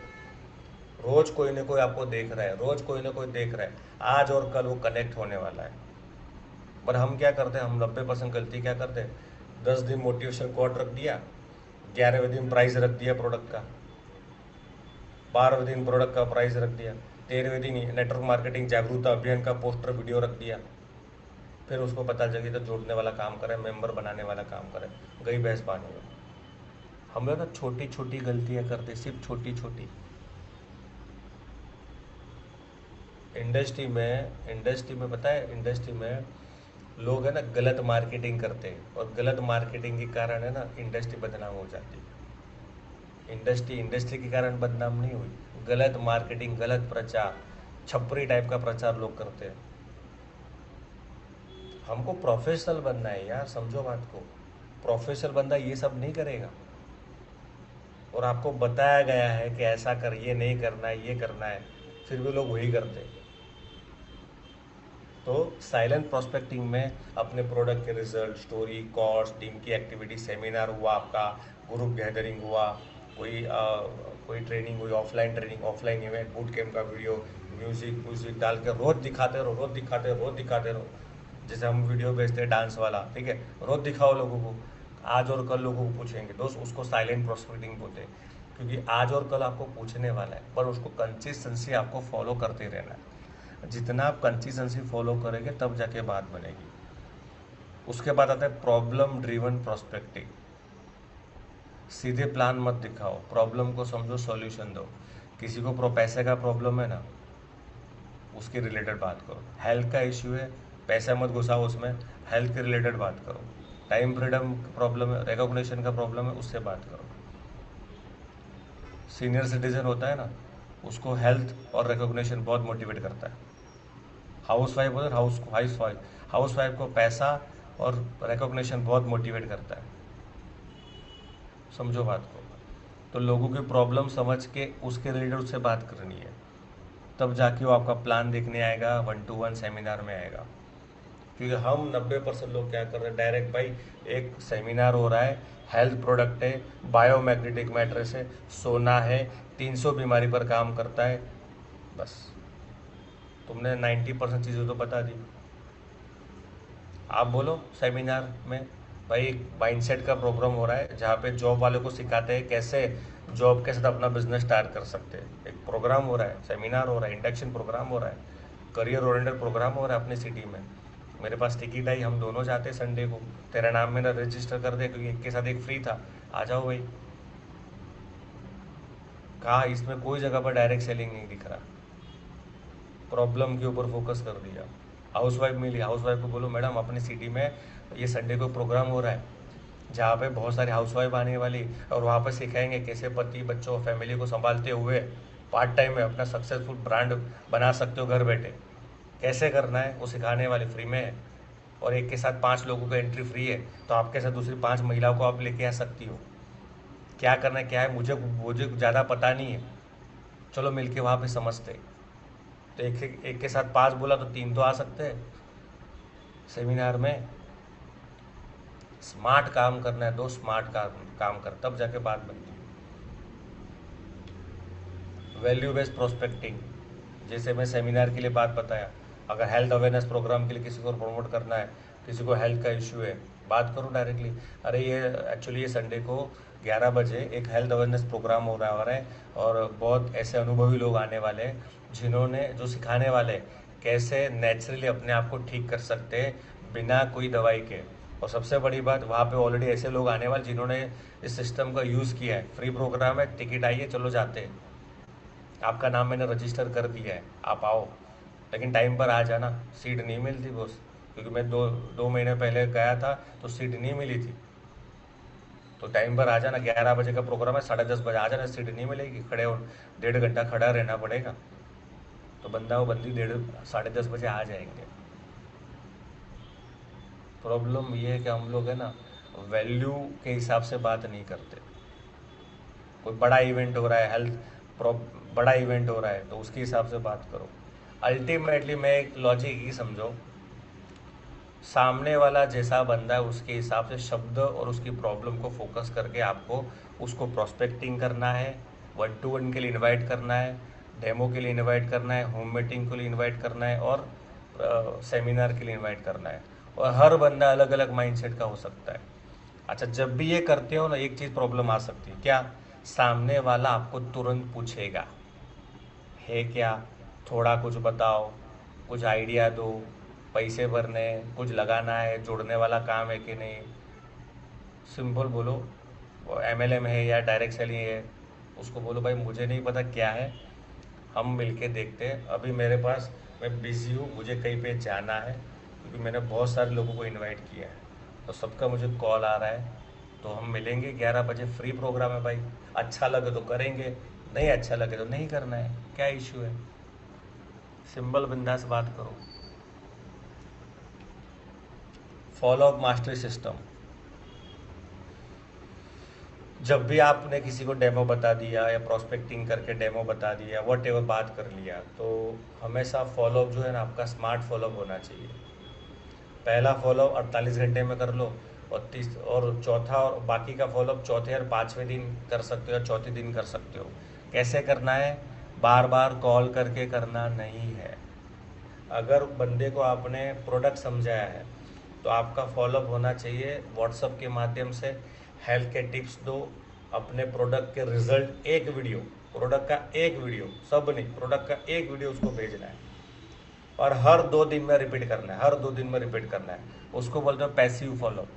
रोज़ कोई ना कोई आपको देख रहा है, रोज़ कोई ना कोई देख रहा है, आज और कल वो कनेक्ट होने वाला है। पर हम क्या करते हैं, हम 90% गलती क्या करते हैं, 10 दिन मोटिवेशन कोट रख दिया, 11वें दिन प्राइस रख दिया प्रोडक्ट का, 12वें दिन प्रोडक्ट का प्राइस रख दिया, 13वें दिन नेटवर्क मार्केटिंग जागरूकता अभियान का पोस्टर वीडियो रख दिया। फिर उसको पता चली तो जोड़ने वाला काम करे, मेंबर बनाने वाला काम करे, गई भैंस पानी में। हम लोग ना छोटी छोटी गलतियां करते, सिर्फ छोटी छोटी। इंडस्ट्री में पता है, इंडस्ट्री में लोग है ना गलत मार्केटिंग करते हैं, और गलत मार्केटिंग के कारण है ना इंडस्ट्री बदनाम हो जाती है। इंडस्ट्री के कारण बदनाम नहीं हुई, गलत मार्केटिंग, गलत प्रचार, छपरी टाइप का प्रचार लोग करते हैं। हमको प्रोफेशनल बनना है यार, समझो बात को। प्रोफेशनल बंदा ये सब नहीं करेगा, और आपको बताया गया है कि ऐसा कर, ये नहीं करना है, ये करना है, फिर भी लोग वही करते हैं। तो साइलेंट प्रोस्पेक्टिंग में अपने प्रोडक्ट के रिजल्ट, स्टोरी, कॉस्ट, टीम की एक्टिविटी, सेमिनार हुआ आपका, ग्रुप गैदरिंग हुआ, कोई ट्रेनिंग हुई, offline training, offline event, boot camp का वीडियो, म्यूजिक म्यूजिक डाल के रोज दिखाते रहो, रोज दिखाते रहो, रोज दिखाते रहो। जैसे हम वीडियो भेजते हैं डांस वाला, ठीक है, रोज दिखाओ लोगों को। आज और कल लोगों को पूछेंगे दोस्त, उसको साइलेंट प्रोस्पेक्टिंग बोलते हैं। क्योंकि आज और कल आपको पूछने वाला है, पर उसको कंसिस्टेंसी आपको फॉलो करते रहना है। जितना आप कंसिस्टेंसी फॉलो करेंगे तब जाके बात बनेगी। उसके बाद आता है प्रॉब्लम ड्रिवन प्रोस्पेक्टिंग। सीधे प्लान मत दिखाओ, प्रॉब्लम को समझो, सॉल्यूशन दो। किसी को पैसे का प्रॉब्लम है ना, उसके रिलेटेड बात करो। हेल्थ का इश्यू है, पैसा मत घुसाओ उसमें, हेल्थ के रिलेटेड बात करो। टाइम फ्रीडम प्रॉब्लम है, रिकॉग्निशन का प्रॉब्लम है, उससे बात करो। सीनियर सिटीजन होता है ना, उसको हेल्थ और रिकॉग्निशन बहुत मोटिवेट करता है। हाउस वाइफ होता है, हाउस वाइफ को पैसा और रिकॉग्निशन बहुत मोटिवेट करता है। समझो बात को। तो लोगों की प्रॉब्लम समझ के उसके रिलेटेड उससे बात करनी है, तब जाके वो आपका प्लान देखने आएगा, 1-to-1 सेमिनार में आएगा। क्योंकि हम 90% लोग क्या कर रहे हैं, डायरेक्ट भाई एक सेमिनार हो रहा है, हेल्थ प्रोडक्ट है, बायोमैग्नेटिक मैट्रेस है, सोना है, 300 बीमारी पर काम करता है, बस तुमने 90% चीज़ें तो बता दी। आप बोलो सेमिनार में भाई एक माइंडसेट का प्रोग्राम हो रहा है, जहाँ पे जॉब वाले को सिखाते हैं कैसे जॉब के साथ अपना बिजनेस स्टार्ट कर सकते हैं। एक प्रोग्राम हो रहा है, सेमिनार हो रहा है, इंडक्शन प्रोग्राम हो रहा है, करियर ओरिएंटेड प्रोग्राम हो रहा है अपनी सिटी में। मेरे पास टिकट आई, हम दोनों जाते हैं संडे को, तेरा नाम मैंने रजिस्टर कर दिया क्योंकि एक के साथ एक फ्री था। आ जाओ भाई। कहा इसमें कोई जगह पर डायरेक्ट सेलिंग नहीं दिख रहा, प्रॉब्लम के ऊपर फोकस कर दिया। हाउस वाइफ मिली, हाउस वाइफ को बोलो मैडम अपनी सिटी में ये संडे को प्रोग्राम हो रहा है, जहाँ पे बहुत सारी हाउसवाइफ आने वाली, और वहाँ पर सिखाएंगे कैसे पति बच्चों फैमिली को संभालते हुए पार्ट टाइम में अपना सक्सेसफुल ब्रांड बना सकते हो घर बैठे। कैसे करना है वो सिखाने वाले फ्री में है, और एक के साथ 5 लोगों का एंट्री फ्री है, तो आपके साथ दूसरी 5 महिलाओं को आप लेके आ सकती हो। क्या करना है क्या है मुझे मुझे ज़्यादा पता नहीं है, चलो मिलके वहाँ पे समझते। तो एक के साथ 5 बोला तो 3 तो आ सकते हैं सेमिनार में। स्मार्ट काम करना है, दो स्मार्ट काम कर, तब जाके बात बनती है। वैल्यू बेस्ड प्रोस्पेक्टिंग, जैसे मैं सेमिनार के लिए बात बताया, अगर हेल्थ अवेयरनेस प्रोग्राम के लिए किसी को प्रमोट करना है, किसी को हेल्थ का इशू है, बात करो डायरेक्टली। अरे ये एक्चुअली ये संडे को 11 बजे एक हेल्थ अवेयरनेस प्रोग्राम हो रहा है, और बहुत ऐसे अनुभवी लोग आने वाले हैं जिन्होंने जो सिखाने वाले हैं कैसे नेचुरली अपने आप को ठीक कर सकते हैं बिना कोई दवाई के। और सबसे बड़ी बात, वहाँ पे ऑलरेडी ऐसे लोग आने वाले जिन्होंने इस सिस्टम का यूज़ किया है। फ्री प्रोग्राम है, टिकट आइए, चलो जाते हैं। आपका नाम मैंने रजिस्टर कर दिया है, आप आओ, लेकिन टाइम पर आ जाना, सीट नहीं मिलती बॉस। क्योंकि मैं दो महीने पहले गया था तो सीट नहीं मिली थी। तो टाइम पर आ जाना, 11 बजे का प्रोग्राम है, 10:30 बजे आ जाना, सीट नहीं मिलेगी, खड़े हो 1.5 घंटा खड़ा रहना पड़ेगा। तो बंदा वो बंदी 10:30 बजे आ जाएंगे। प्रॉब्लम ये है कि हम लोग है ना वैल्यू के हिसाब से बात नहीं करते। कोई बड़ा इवेंट हो रहा है, बड़ा इवेंट हो रहा है, तो उसके हिसाब से बात करो। अल्टीमेटली मैं एक लॉजिक ही समझो, सामने वाला जैसा बंदा है उसके हिसाब से शब्द और उसकी प्रॉब्लम को फोकस करके आपको उसको प्रोस्पेक्टिंग करना है, 1-to-1 के लिए इनवाइट करना है, डेमो के लिए इनवाइट करना है, होम मीटिंग के लिए इनवाइट करना है, और सेमिनार के लिए इनवाइट करना है। और हर बंदा अलग अलग माइंडसेट का हो सकता है। अच्छा, जब भी ये करते हो ना, एक चीज़ प्रॉब्लम आ सकती है क्या, सामने वाला आपको तुरंत पूछेगा है क्या, थोड़ा कुछ बताओ, कुछ आइडिया दो, पैसे भरने, कुछ लगाना है, जोड़ने वाला काम है कि नहीं। सिंपल बोलो, वो एमएलएम है या डायरेक्ट सेलिंग है, उसको बोलो भाई मुझे नहीं पता क्या है, हम मिलके देखते हैं। अभी मेरे पास, मैं बिज़ी हूँ, मुझे कहीं पे जाना है, क्योंकि मैंने बहुत सारे लोगों को इनवाइट किया है, तो सबका मुझे कॉल आ रहा है। तो हम मिलेंगे 11 बजे, फ्री प्रोग्राम है भाई। अच्छा लगे तो करेंगे, नहीं अच्छा लगे तो नहीं करना है, क्या इशू है। सिंपल बिंदास बात करो। फॉलो अप मास्टरी सिस्टम, जब भी आपने किसी को डेमो बता दिया या प्रोस्पेक्टिंग करके डेमो बता दिया, वट एवर बात कर लिया, तो हमेशा फॉलोअप जो है ना आपका स्मार्ट फॉलोअप होना चाहिए। पहला फॉलोअप 48 घंटे में कर लो, और चौथा और बाकी का फॉलोअप चौथे और 5वें दिन कर सकते हो, या चौथे दिन कर सकते हो। कैसे करना है, बार बार कॉल करके करना नहीं है। अगर बंदे को आपने प्रोडक्ट समझाया है तो आपका फॉलोअप होना चाहिए व्हाट्सअप के माध्यम से। हेल्थ के टिप्स दो, अपने प्रोडक्ट के रिजल्ट, एक वीडियो, प्रोडक्ट का एक वीडियो, सब नहीं, प्रोडक्ट का एक वीडियो उसको भेजना है, और हर 2 दिन में रिपीट करना है, हर 2 दिन में रिपीट करना है। उसको बोलते हैं पैसिव फॉलोअप,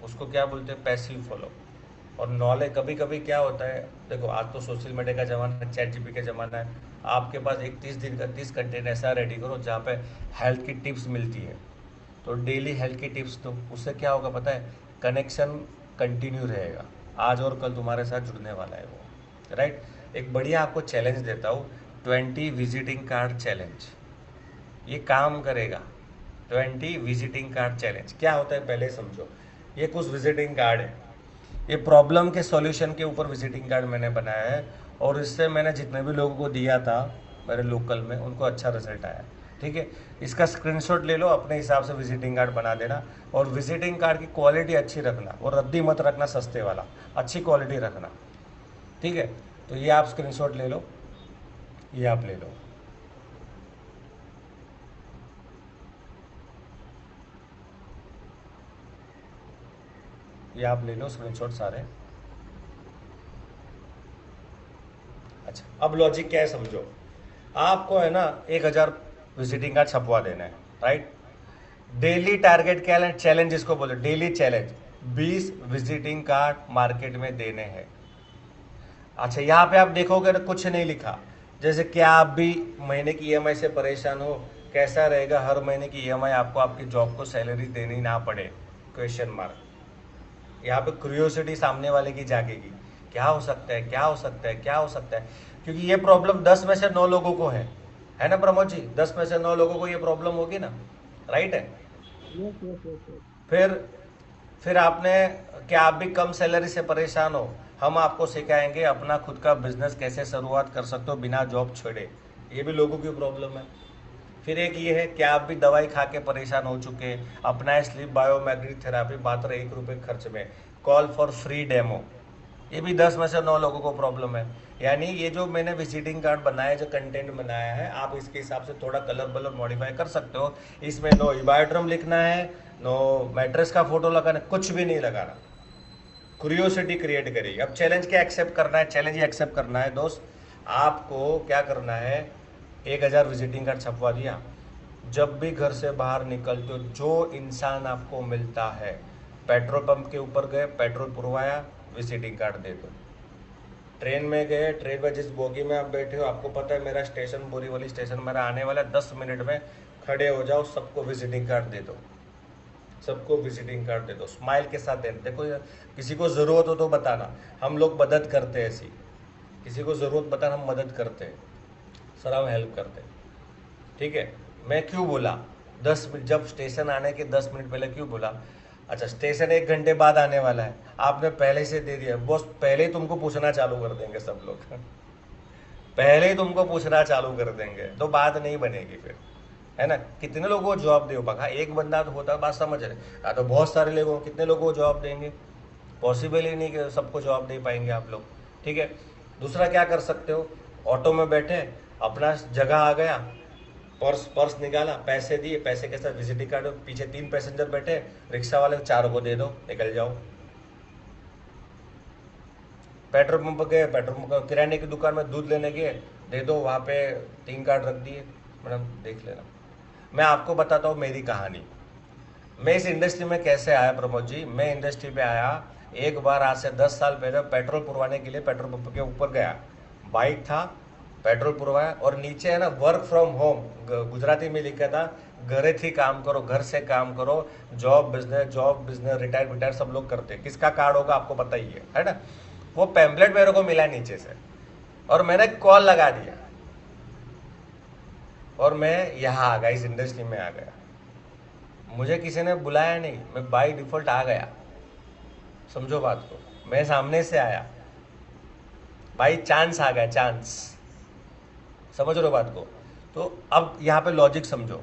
उसको क्या बोलते हैं, पैसिव फॉलोअप। और नॉलेज, कभी कभी क्या होता है, देखो आज तो सोशल मीडिया का ज़माना है, चैट जीपीटी का ज़माना है, आपके पास एक 30 दिन का 30 कंटेंट ऐसा रेडी करो जहाँ पे हेल्थ की टिप्स मिलती है। तो डेली हेल्थ की टिप्स दो, उससे क्या होगा पता है, कनेक्शन कंटिन्यू रहेगा, आज और कल तुम्हारे साथ जुड़ने वाला है वो, राइट। एक बढ़िया आपको चैलेंज देता हूँ, 20 विजिटिंग कार्ड चैलेंज, ये काम करेगा। 20 विजिटिंग कार्ड चैलेंज क्या होता है पहले समझो। ये कुछ विजिटिंग कार्ड है, ये प्रॉब्लम के सॉल्यूशन के ऊपर विजिटिंग कार्ड मैंने बनाया है, और इससे मैंने जितने भी लोगों को दिया था मेरे लोकल में, उनको अच्छा रिजल्ट आया। ठीक है, इसका स्क्रीनशॉट ले लो, अपने हिसाब से विजिटिंग कार्ड बना देना, और विजिटिंग कार्ड की क्वालिटी अच्छी रखना, और रद्दी मत रखना सस्ते वाला, अच्छी क्वालिटी रखना। ठीक है, तो ये आप स्क्रीनशॉट ले लो, ये आप ले लो। ये आप ले लो स्क्रीनशॉट सारे। अच्छा, अब लॉजिक क्या है समझो, आपको है ना 1000 विजिटिंग कार्ड छपवा देना है, राइट। डेली टारगेट चैलेंज इसको बोलो, daily challenge 20 visiting card market में देने हैं। अच्छा, यहाँ पे आप देखोगे ना कुछ नहीं लिखा, जैसे क्या आप भी महीने की ईएमआई से परेशान हो, कैसा रहेगा हर महीने की ईएमआई आपको आपकी जॉब को सैलरी देनी ना पड़े। Question mark. यहाँ पे क्यूरियोसिटी सामने वाले की जागेगी, क्या हो सकता है, क्या हो सकता है, क्या हो सकता है। क्योंकि ये प्रॉब्लम 10 में से 9 लोगों को है ना प्रमोद जी, 10 में से 9 लोगों को ये प्रॉब्लम होगी ना, राइट है। Yes yes yes yes. फिर फिर आपने, क्या आप भी कम सैलरी से परेशान हो, हम आपको सिखाएंगे अपना खुद का बिजनेस कैसे शुरुआत कर सकते हो बिना जॉब छोड़े, ये भी लोगों की प्रॉब्लम है। फिर एक ये है, क्या आप भी दवाई खा के परेशान हो चुके हैं, अपना है स्लीप बायोमैग्नेटिक थेरापी मात्र 1 रुपये खर्च में, कॉल फॉर फ्री डेमो, ये भी 10 में से 9 लोगों को प्रॉब्लम है। यानी ये जो मैंने विजिटिंग कार्ड बनाया, जो कंटेंट बनाया है, आप इसके हिसाब से थोड़ा कलर बलर मॉडिफाई कर सकते हो। इसमें नो इबायोड्रम लिखना है, नो मैट्रेस का फोटो लगाना, कुछ भी नहीं लगाना, क्यूरियोसिटी क्रिएट करेगी। अब चैलेंज क्या एक्सेप्ट करना है, चैलेंज ही एक्सेप्ट करना है दोस्त। आपको क्या करना है, 1000 विजिटिंग कार्ड छपवा दिया, जब भी घर से बाहर निकलते हो जो इंसान आपको मिलता है, पेट्रोल पंप के ऊपर गए, पेट्रोल पुरवाया, विजिटिंग कार्ड दे दो। ट्रेन में गए, ट्रेन में जिस बोगी में आप बैठे हो, आपको पता है मेरा स्टेशन बोरीवली स्टेशन मेरा आने वाला है, 10 मिनट में खड़े हो जाओ, सबको विजिटिंग कार्ड दे दो, सबको विजिटिंग कार्ड दे दो, स्माइल के साथ दे। देखो किसी को ज़रूरत हो तो बताना, हम लोग मदद करते हैं ऐसी, किसी को ज़रूरत बताना हम मदद करते हैं सर, हम हेल्प करते हैं, ठीक है। मैं क्यों बोला 10 मिनट, जब स्टेशन आने के 10 मिनट पहले क्यों बोला, अच्छा स्टेशन 1 घंटे बाद आने वाला है, आपने पहले से दे दिया, बॉस पहले ही तुमको पूछना चालू कर देंगे सब लोग पहले ही तुमको पूछना चालू कर देंगे, तो बात नहीं बनेगी फिर, है ना। कितने लोगों को जॉब दे पाएगा, एक बंदा तो होता, बात समझ रहे, या तो बहुत सारे लोगों, कितने लोगों को जॉब देंगे, पॉसिबल ही नहीं कि सबको जॉब दे पाएंगे आप लोग, ठीक है। दूसरा क्या कर सकते हो, ऑटो में बैठे, अपना जगह आ गया, पर्स पर्स निकाला, पैसे दिए, पैसे के साथ विजिटिंग कार्ड, पीछे 3 पैसेंजर बैठे, रिक्शा वाले 4 को दे दो, निकल जाओ। पेट्रोल पंप गए, पेट्रोल पंप किराने की दुकान में दूध लेने गए, दे दो, वहाँ पे 3 कार्ड रख दिए, मैडम देख लेना। मैं आपको बताता हूँ मेरी कहानी, मैं इस इंडस्ट्री में कैसे आया प्रमोद जी। मैं इंडस्ट्री पे आया एक बार, आज से 10 साल पहले, पेट्रोल पुरवाने के लिए पेट्रोल पंप के ऊपर गया, बाइक था, पेट्रोल पुरवाया, और नीचे है ना वर्क फ्रॉम होम गुजराती में लिखा था, घरे थी काम करो, घर से काम करो, जॉब बिजनेस रिटायर विटायर सब लोग करते हैं, किसका कार्ड होगा आपको पता ही है ना। वो पैम्पलेट मेरे को मिला नीचे से, और मैंने कॉल लगा दिया, और मैं यहाँ आ गया, इस इंडस्ट्री में आ गया, मुझे किसी ने बुलाया नहीं, मैं बाई डिफॉल्ट आ गया, समझो बात को, मैं सामने से आया, बाई चांस आ गया, चांस, समझ रहे हो बात को। तो अब यहाँ पे लॉजिक समझो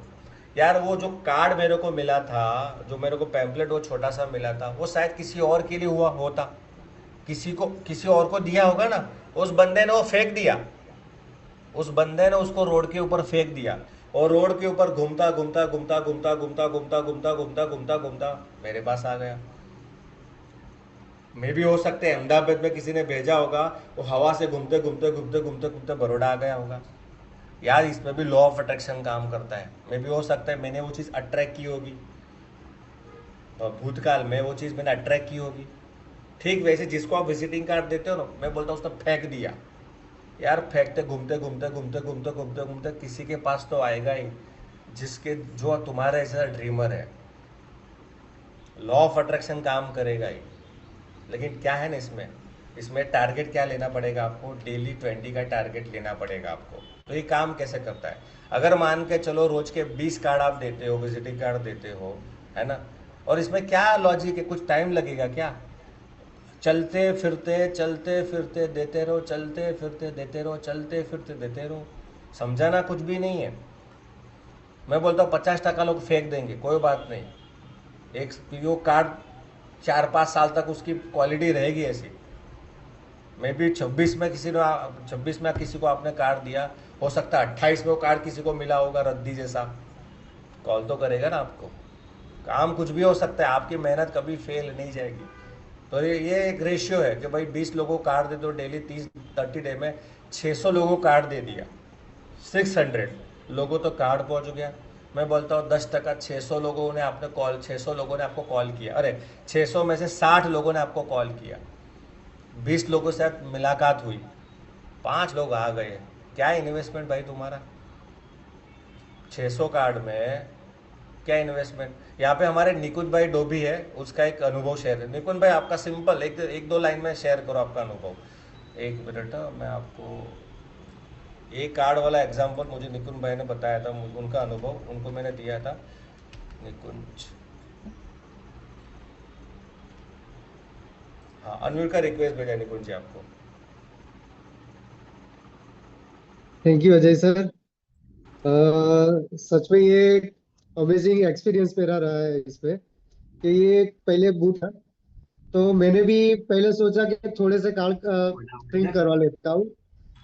यार, वो जो कार्ड मेरे को मिला था, जो मेरे को पैम्पलेट वो छोटा सा मिला था, वो शायद किसी और के लिए हुआ होता, किसी और को दिया होगा ना, उस बंदे ने वो फेंक दिया, उस बंदे ने उसको रोड के ऊपर फेंक दिया, और रोड के ऊपर घूमता घूमता घूमता घूमता घूमता घूमता घूमता घूमता घूमता घूमता मेरे पास आ गया। मे भी हो सकते हैं अहमदाबाद में किसी ने भेजा होगा, वो हवा से घूमते घूमते घूमते घूमते घूमते बड़ौदा आ गया होगा। यार इसमें भी लॉ ऑफ अट्रैक्शन काम करता है, मे भी हो सकता है मैंने वो चीज़ अट्रैक्ट की होगी, भूतकाल में वो चीज़ मैंने अट्रैक्ट की होगी। ठीक वैसे जिसको आप विजिटिंग कार्ड देते हो ना, मैं बोलता हूँ उसने फेंक दिया, यार फेंकते घूमते घूमते घूमते घूमते घूमते घूमते किसी के पास तो आएगा ही, जिसके जो तुम्हारे ऐसा ड्रीमर है, लॉ ऑफ अट्रैक्शन काम करेगा ही। लेकिन क्या है ना इसमें, इसमें टारगेट क्या लेना पड़ेगा आपको, डेली 20 का टारगेट लेना पड़ेगा आपको। तो ये काम कैसे करता है, अगर मान के चलो रोज के 20 कार्ड आप देते हो, विजिटिंग कार्ड देते हो, है ना, और इसमें क्या लॉजिक है, कुछ टाइम लगेगा क्या, चलते फिरते देते रहो, चलते फिरते देते रहो, चलते फिरते देते रहो, समझाना कुछ भी नहीं है। मैं बोलता हूँ 50% लोग फेंक देंगे, कोई बात नहीं, एक वो कार्ड 4-5 साल तक उसकी क्वालिटी रहेगी ऐसी। मे बी 26 में किसी को आपने कार्ड दिया, हो सकता है 28 में वो कार्ड किसी को मिला होगा रद्दी जैसा, कॉल तो करेगा ना आपको। काम कुछ भी हो सकता है, आपकी मेहनत कभी फेल नहीं जाएगी। तो ये एक रेशियो है कि भाई 20 लोगों को कार्ड दे दो डेली, 30 डे में 600 लोगों को कार्ड दे दिया, 600 लोगों तो कार्ड पहुंच गया। मैं बोलता हूँ 10%, 600 लोगों ने आपने कॉल, 600 लोगों ने आपको कॉल किया, अरे 600 में से 60 लोगों ने आपको कॉल किया, 20 लोगों से मुलाकात हुई, 5 लोग आ गए, क्या इन्वेस्टमेंट भाई तुम्हारा। 600 कार्ड में क्या इन्वेस्टमेंट। यहाँ पे हमारे निकुंज भाई डोभी है, उसका एक अनुभव शेयर है। निकुंज भाई आपका सिंपल एक दो लाइन में शेयर करो आपका अनुभव। एक मिनट, मैं आपको ये कार्ड वाला एग्जांपल मुझे निकुंज भाई ने बताया था, उनका अनुभव उनको मैंने दिया था। निकुंज, हाँ, अनविल का रिक्वेस्ट भेजा निकुंज जी आपको। Thank you Ajay sir. सच में ये अमेजिंग एक्सपीरियंस मेरा रहा है इसमें कि ये पहले बूट था। तो मैंने भी पहले सोचा कि थोड़े से कार्ड प्रिंट करवा लेता हूँ।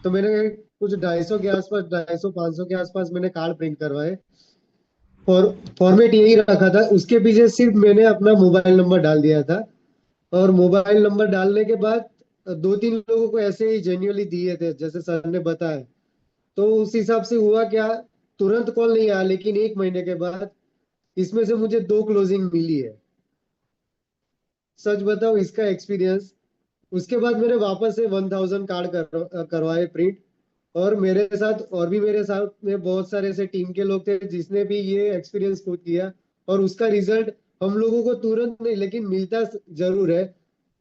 तो मैंने कुछ 250 के आसपास, 250 500 के आसपास मैंने कार्ड प्रिंट करवाए। और फॉर्मेट यही रखा था, उसके पीछे सिर्फ मैंने अपना मोबाइल नंबर डाल दिया था। और मोबाइल नंबर डालने के बाद दो तीन लोगों को ऐसे ही जेन्युइनली दिए थे जैसे सर ने बताया। तो उस हिसाब से हुआ क्या, तुरंत कॉल नहीं आया, लेकिन एक महीने के बाद इसमें से मुझे दो क्लोजिंग मिली है। सच बताओ इसका एक्सपीरियंस। उसके बाद मैंने वापस से 1000 कार्ड करवाए प्रिंट। और मेरे साथ और भी मेरे साथ में बहुत सारे ऐसे टीम के लोग थे जिसने भी ये एक्सपीरियंस खुद किया। और उसका रिजल्ट हम लोगों को तुरंत नहीं लेकिन मिलता जरूर है।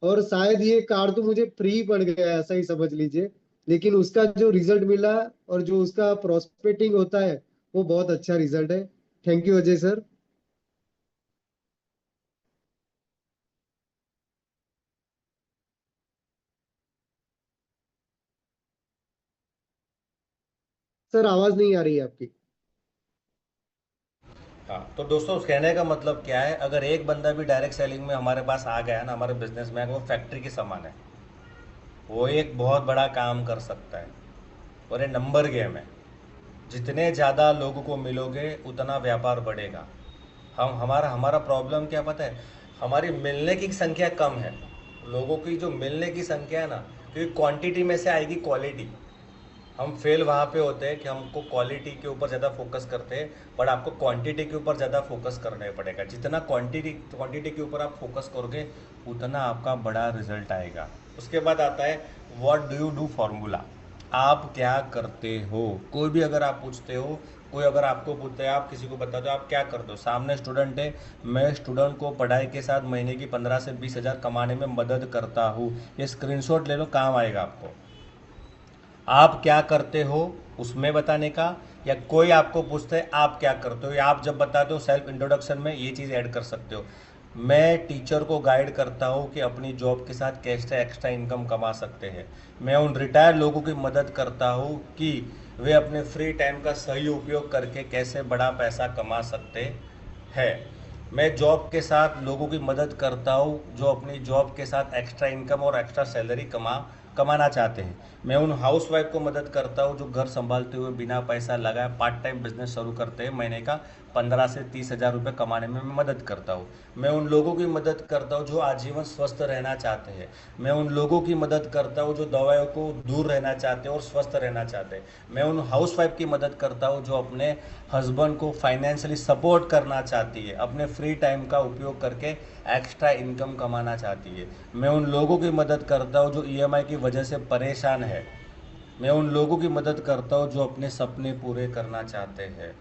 और शायद ये कार्ड तो मुझे फ्री पड़ गया ऐसा ही समझ लीजिए। लेकिन उसका जो रिजल्ट मिला और जो उसका प्रोस्पेक्टिंग होता है वो बहुत अच्छा रिजल्ट है। Thank you Ajay sir. Sir आवाज नहीं आ रही है आपकी। हाँ, तो दोस्तों कहने का मतलब क्या है, अगर एक बंदा भी डायरेक्ट सेलिंग में हमारे पास आ गया ना, हमारे बिजनेस में, अगर वो फैक्ट्री के समान है, वो एक बहुत बड़ा काम कर सकता है। और ये नंबर गेम है, जितने ज़्यादा लोगों को मिलोगे उतना व्यापार बढ़ेगा। हम हमारा हमारा प्रॉब्लम क्या पता है, हमारी मिलने की संख्या कम है। लोगों की जो मिलने की संख्या है ना, क्योंकि क्वांटिटी में से आएगी क्वालिटी। हम फेल वहाँ पे होते हैं कि हमको क्वालिटी के ऊपर ज़्यादा फोकस करते हैं, बट आपको क्वांटिटी के ऊपर ज़्यादा फोकस करना पड़ेगा। जितना क्वांटिटी क्वांटिटी के ऊपर आप फोकस करोगे उतना आपका बड़ा रिजल्ट आएगा। उसके बाद आता है what do you do formula. आप क्या करते हो, कोई भी अगर आप पूछते हो, कोई अगर आपको पूछते हैं, आप किसी को बताते हो आप क्या करते हो, सामने स्टूडेंट है, मैं स्टूडेंट को पढ़ाई के साथ महीने की 15 से 20 हज़ार कमाने में मदद करता हूँ, ये स्क्रीनशॉट ले लो, काम आएगा आपको। आप क्या करते हो उसमें बताने का, या कोई आपको पूछता है आप क्या करते हो, या आप जब बताते हो सेल्फ इंट्रोडक्शन में ये चीज़ ऐड कर सकते हो। मैं टीचर को गाइड करता हूँ कि अपनी जॉब के साथ कैसे एक्स्ट्रा इनकम कमा सकते हैं। मैं उन रिटायर लोगों की मदद करता हूँ कि वे अपने फ्री टाइम का सही उपयोग करके कैसे बड़ा पैसा कमा सकते हैं। मैं जॉब के साथ लोगों की मदद करता हूँ जो अपनी जॉब के साथ एक्स्ट्रा इनकम और एक्स्ट्रा सैलरी कमाना चाहते हैं। मैं उन हाउस वाइफ को मदद करता हूँ जो घर संभालते हुए बिना पैसा लगाए पार्ट टाइम बिजनेस शुरू करते हैं, महीने का 15 से 30 हज़ार रुपये कमाने में मैं मदद करता हूँ। मैं उन लोगों की मदद करता हूँ जो आजीवन स्वस्थ रहना चाहते हैं। मैं उन लोगों की मदद करता हूँ जो दवाइयों को दूर रहना चाहते हैं और स्वस्थ रहना चाहते हैं। मैं उन हाउस वाइफ की मदद करता हूँ जो अपने हस्बैंड को फाइनेंशियली सपोर्ट करना चाहती है, अपने फ्री टाइम का उपयोग करके एक्स्ट्रा इनकम कमाना चाहती है। मैं उन लोगों की मदद करता हूँ जो ईएमआई की वजह से परेशान है। मैं उन लोगों की मदद करता हूँ जो अपने सपने पूरे करना चाहते हैं।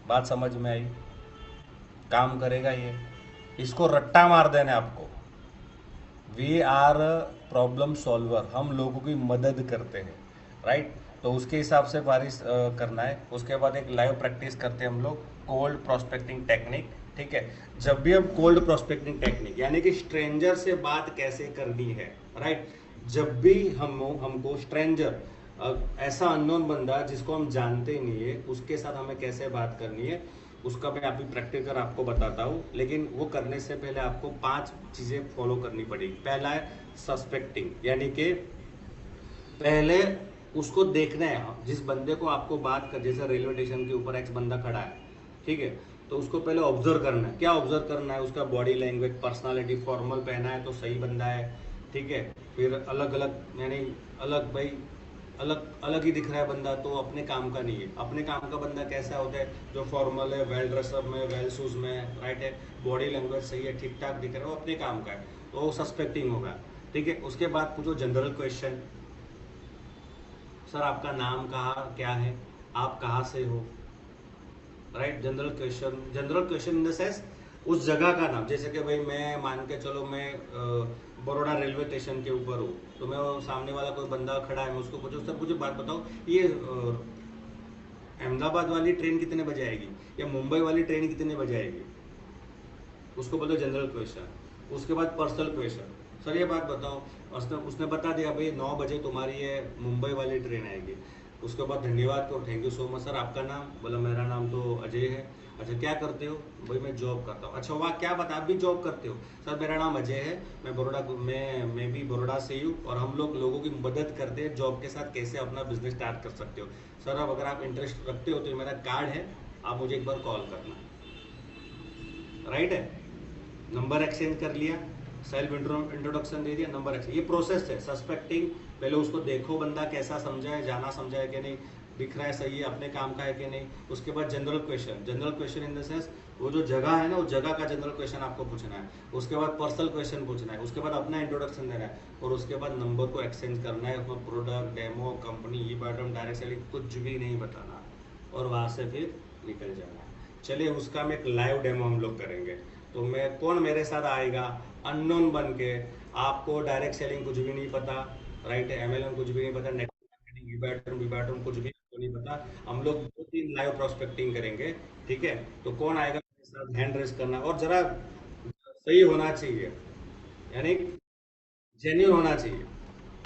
बात समझ में आई? काम करेगा ये, इसको रट्टा मार देना है आपको। वी आर प्रॉब्लम सॉल्वर, हम लोगों की मदद करते हैं, राइट। तो उसके हिसाब से बारिश करना है। उसके बाद एक लाइव प्रैक्टिस करते हैं हम लोग, कोल्ड प्रोस्पेक्टिंग टेक्निक। ठीक है, जब भी हम कोल्ड प्रोस्पेक्टिंग टेक्निक यानी कि स्ट्रेंजर से बात कैसे करनी है, राइट। जब भी हमको स्ट्रेंजर, ऐसा अननोन बंदा जिसको हम जानते ही नहीं है, उसके साथ हमें कैसे बात करनी है, उसका मैं अभी प्रैक्टिकल आपको बताता हूँ। लेकिन वो करने से पहले आपको 5 चीज़ें फॉलो करनी पड़ेगी। पहला है सस्पेक्टिंग, यानी कि पहले उसको देखना है, जिस बंदे को आपको बात कर, जैसे रेलवे स्टेशन के ऊपर एक्स बंदा खड़ा है, ठीक है, तो उसको पहले ऑब्जर्व करना है। क्या ऑब्जर्व करना है? उसका बॉडी लैंग्वेज, पर्सनालिटी, फॉर्मल पहना है तो सही बंदा है, ठीक है। फिर अलग अलग यानी अलग भाई, अलग अलग ही दिख रहा है बंदा तो अपने काम का नहीं है। अपने काम का बंदा कैसा होता है? जो फॉर्मल है, वेल ड्रेसअप में, वेल शूज में, राइट है, बॉडी लैंग्वेज सही है, ठीक ठाक दिख रहा है, वो अपने काम का है, तो वो सस्पेक्टिंग होगा। ठीक है, उसके बाद पूछो जनरल क्वेश्चन। सर आपका नाम कहाँ क्या है, आप कहाँ से हो, right. General question in the sense उस जगह का नाम, जैसे कि भाई मैं मान के चलो मैं बड़ौदा रेलवे स्टेशन के ऊपर हूँ, तो मैं वो सामने वाला कोई बंदा खड़ा है, मैं उसको पूछूँ सर मुझे बात बताओ, ये अहमदाबाद वाली ट्रेन कितने बजे आएगी या मुंबई वाली ट्रेन कितने बजे आएगी, उसको बोलो जनरल क्वेश्चन। उसके बाद पर्सनल क्वेश्चन, सर ये बात बताओ, उसने उसने बता दिया भाई 9 बजे तुम्हारी ये मुंबई वाली ट्रेन आएगी। उसके बाद धन्यवाद को thank you so much sir, आपका नाम, बोला मेरा नाम तो अजय है। अच्छा क्या करते हो, भाई मैं जॉब करता हूँ। अच्छा वाह क्या बात, आप भी जॉब करते हो, सर मेरा नाम अजय है, मैं भी बड़ौदा से ही हूँ और हम लोग लोगों की मदद करते हैं जॉब के साथ, कैसे अपना बिजनेस स्टार्ट कर सकते हो। सर अब अगर आप इंटरेस्ट रखते हो तो मेरा कार्ड है, आप मुझे एक बार कॉल करना। राइट है, नंबर एक्सचेंज कर लिया, सेल्फ इंट्रोडक्शन दे दिया, नंबर एक्सचेंज, ये प्रोसेस है सस्पेक्टिंग। पहले उसको देखो बंदा कैसा समझा है, जाना समझा है कि नहीं, दिख रहा है सही है, अपने काम का है कि नहीं। उसके बाद general question in the sense वो जो जगह है ना, उस जगह का जनरल क्वेश्चन आपको पूछना है। उसके बाद पर्सनल क्वेश्चन पूछना है, उसके बाद अपना इंट्रोडक्शन देना है, और उसके बाद नंबर को एक्सचेंज करना है, उसमें प्रोडक्ट डेमो कंपनी ई बॉटम डायरेक्ट सेलिंग कुछ भी नहीं बताना, और वहाँ से फिर निकल जाना है। चलिए उसका हम एक लाइव डेमो हम लोग करेंगे। तो मैं कौन मेरे साथ आएगा, अननोन बन के, आपको डायरेक्ट सेलिंग कुछ भी नहीं पता, राइट है, एमएलएम कुछ भी नहीं पता, नेटवर्क मार्केटिंग ईबैटम कुछ भी आपको नहीं पता। हम लोग 2-3 लाइव प्रोस्पेक्टिंग करेंगे, ठीक है। तो कौन आएगा मेरे साथ, हैंड रेस करना, और जरा सही होना चाहिए, यानी जेन्यून होना चाहिए,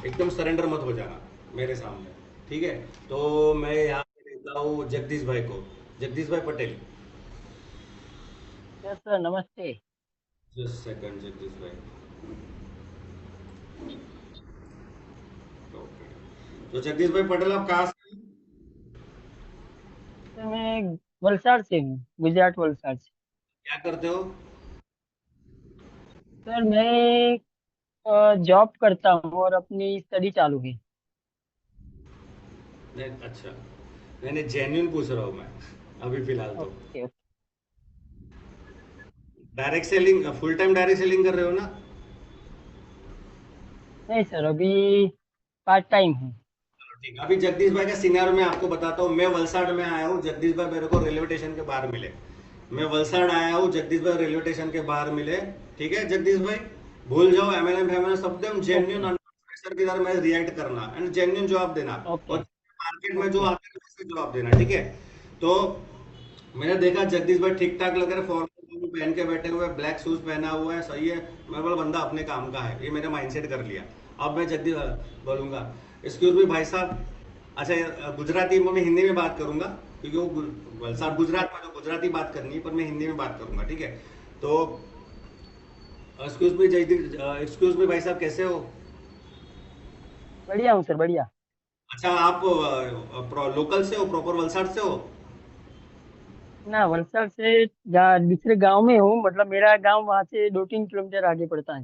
एकदम सरेंडर मत हो जाना मेरे सामने, ठीक है। तो मैं यहाँ पे लेता हूँ जगदीश भाई को, जगदीश भाई पटेल। यस सर, नमस्ते। जस्ट सेकंड जगदीश भाई, ओके। तो जगदीश भाई पटेल आप कहाँ से हैं? सर मैं वलसाड से हूँ, गुजरात वलसाड से। क्या करते हो? सर मैं जॉब करता हूँ और अपनी स्टडी चालू है। नहीं, अच्छा, मैंने जेन्यून पूछ रहा हूँ मैं अभी फिलहाल तो। Okay okay. Direct selling, full time direct selling कर रहे हो ना? नहीं सर, अभी पार्ट टाइम हूँ। चलो ठीक है, अभी जगदीश भाई का सिनेरियो मैं आपको बताता हूँ। मैं वलसाड में आया हूँ, जगदीश भाई मेरे को रेलवे स्टेशन के बाहर मिले। मैं वलसाड आया हूँ, जगदीश भाई रेलवे स्टेशन के बाहर मिले, ठीक है। जगदीश भाई भूल जाओ एमएलएम फैमएलएम सब, एकदम ओके जेन्यून प्रेशर की तरह मैं रिएक्ट करना एंड जेन्यून जवाब देना, और ओके मार्केट में जो ओके आते हैं वैसे जवाब देना, ठीक है। तो मैंने देखा जगदीश भाई ठीक ठाक लग रहे, फॉर्मल पहन के बैठे हुए, ब्लैक शूज पहना हुआ है, सही है। मैं बोला बंदा अपने काम का है, ये मैंने माइंडसेट कर लिया। अब मैं जगदीश बोलूंगा, एक्सक्यूज मी भाई साहब, अच्छा गुजराती में, मैं हिंदी में बात करूंगा क्योंकि वो वलसाड गुजरात में, तो गुजराती बात करनी है, पर मैं हिंदी में बात करूंगा, ठीक है। तो एक्सक्यूज मी भाई साहब कैसे हो? बढ़िया हूँ सर, बढ़िया। अच्छा आप लोकल से हो, प्रॉपर वलसाड से हो? ना वलसाड से दूसरे गांव में हूँ, मतलब मेरा गांव वहाँ से 2-3 किलोमीटर आगे पड़ता है।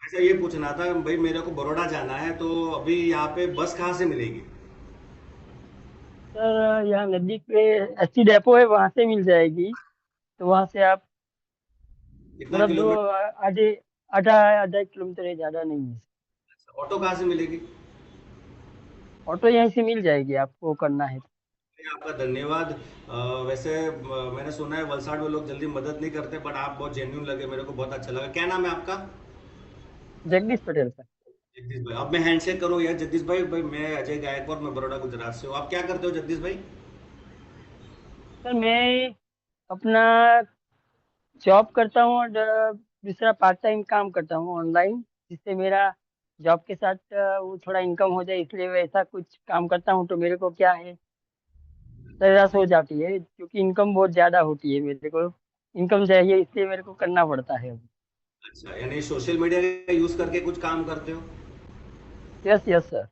अच्छा ये पूछना था भाई, मेरे को बड़ौदा जाना है, तो अभी यहाँ पे बस कहाँ से मिलेगी? सर यहाँ नजदीक पे एसटी डेपो है, वहाँ से मिल जाएगी। तो वहाँ से आप कितना मतलब दो किलोमीटर? आधे आधा आधा 1 किलोमीटर है, ज़्यादा नहीं है। ऑटो कहाँ से मिलेगी? ऑटो यहीं से मिल जाएगी, आपको करना है तो। आपका धन्यवाद। वैसे मैंने सुना है वलसाड में लोग जल्दी मदद नहीं करते, बट आप बहुत जेन्यून लगे, मेरे को बहुत अच्छा लगा। क्या नाम है आपका? जगदीश पटेल सर। जगदीश भाई, अब मैं हैंडशेक करूँ यार। जगदीश भाई, भाई मैं अजय गायकवाड़, मैं बड़ौदा गुजरात से हूँ। आप क्या करते हो जगदीश भाई? सर मैं अपना जॉब करता हूँ और दूसरा पार्ट टाइम काम करता हूँ ऑनलाइन, जिससे मेरा जॉब के साथ वो थोड़ा इनकम हो जाए, इसलिए वैसा कुछ काम करता हूँ। तो मेरे को क्या है, सरेराश हो जाती है, क्योंकि इनकम बहुत ज़्यादा होती है मेरे को। इनकम चाहिए, इसलिए मेरे को करना पड़ता है। अच्छा, यानी सोशल मीडिया का यूज करके कुछ काम करते हो? Yes yes sir.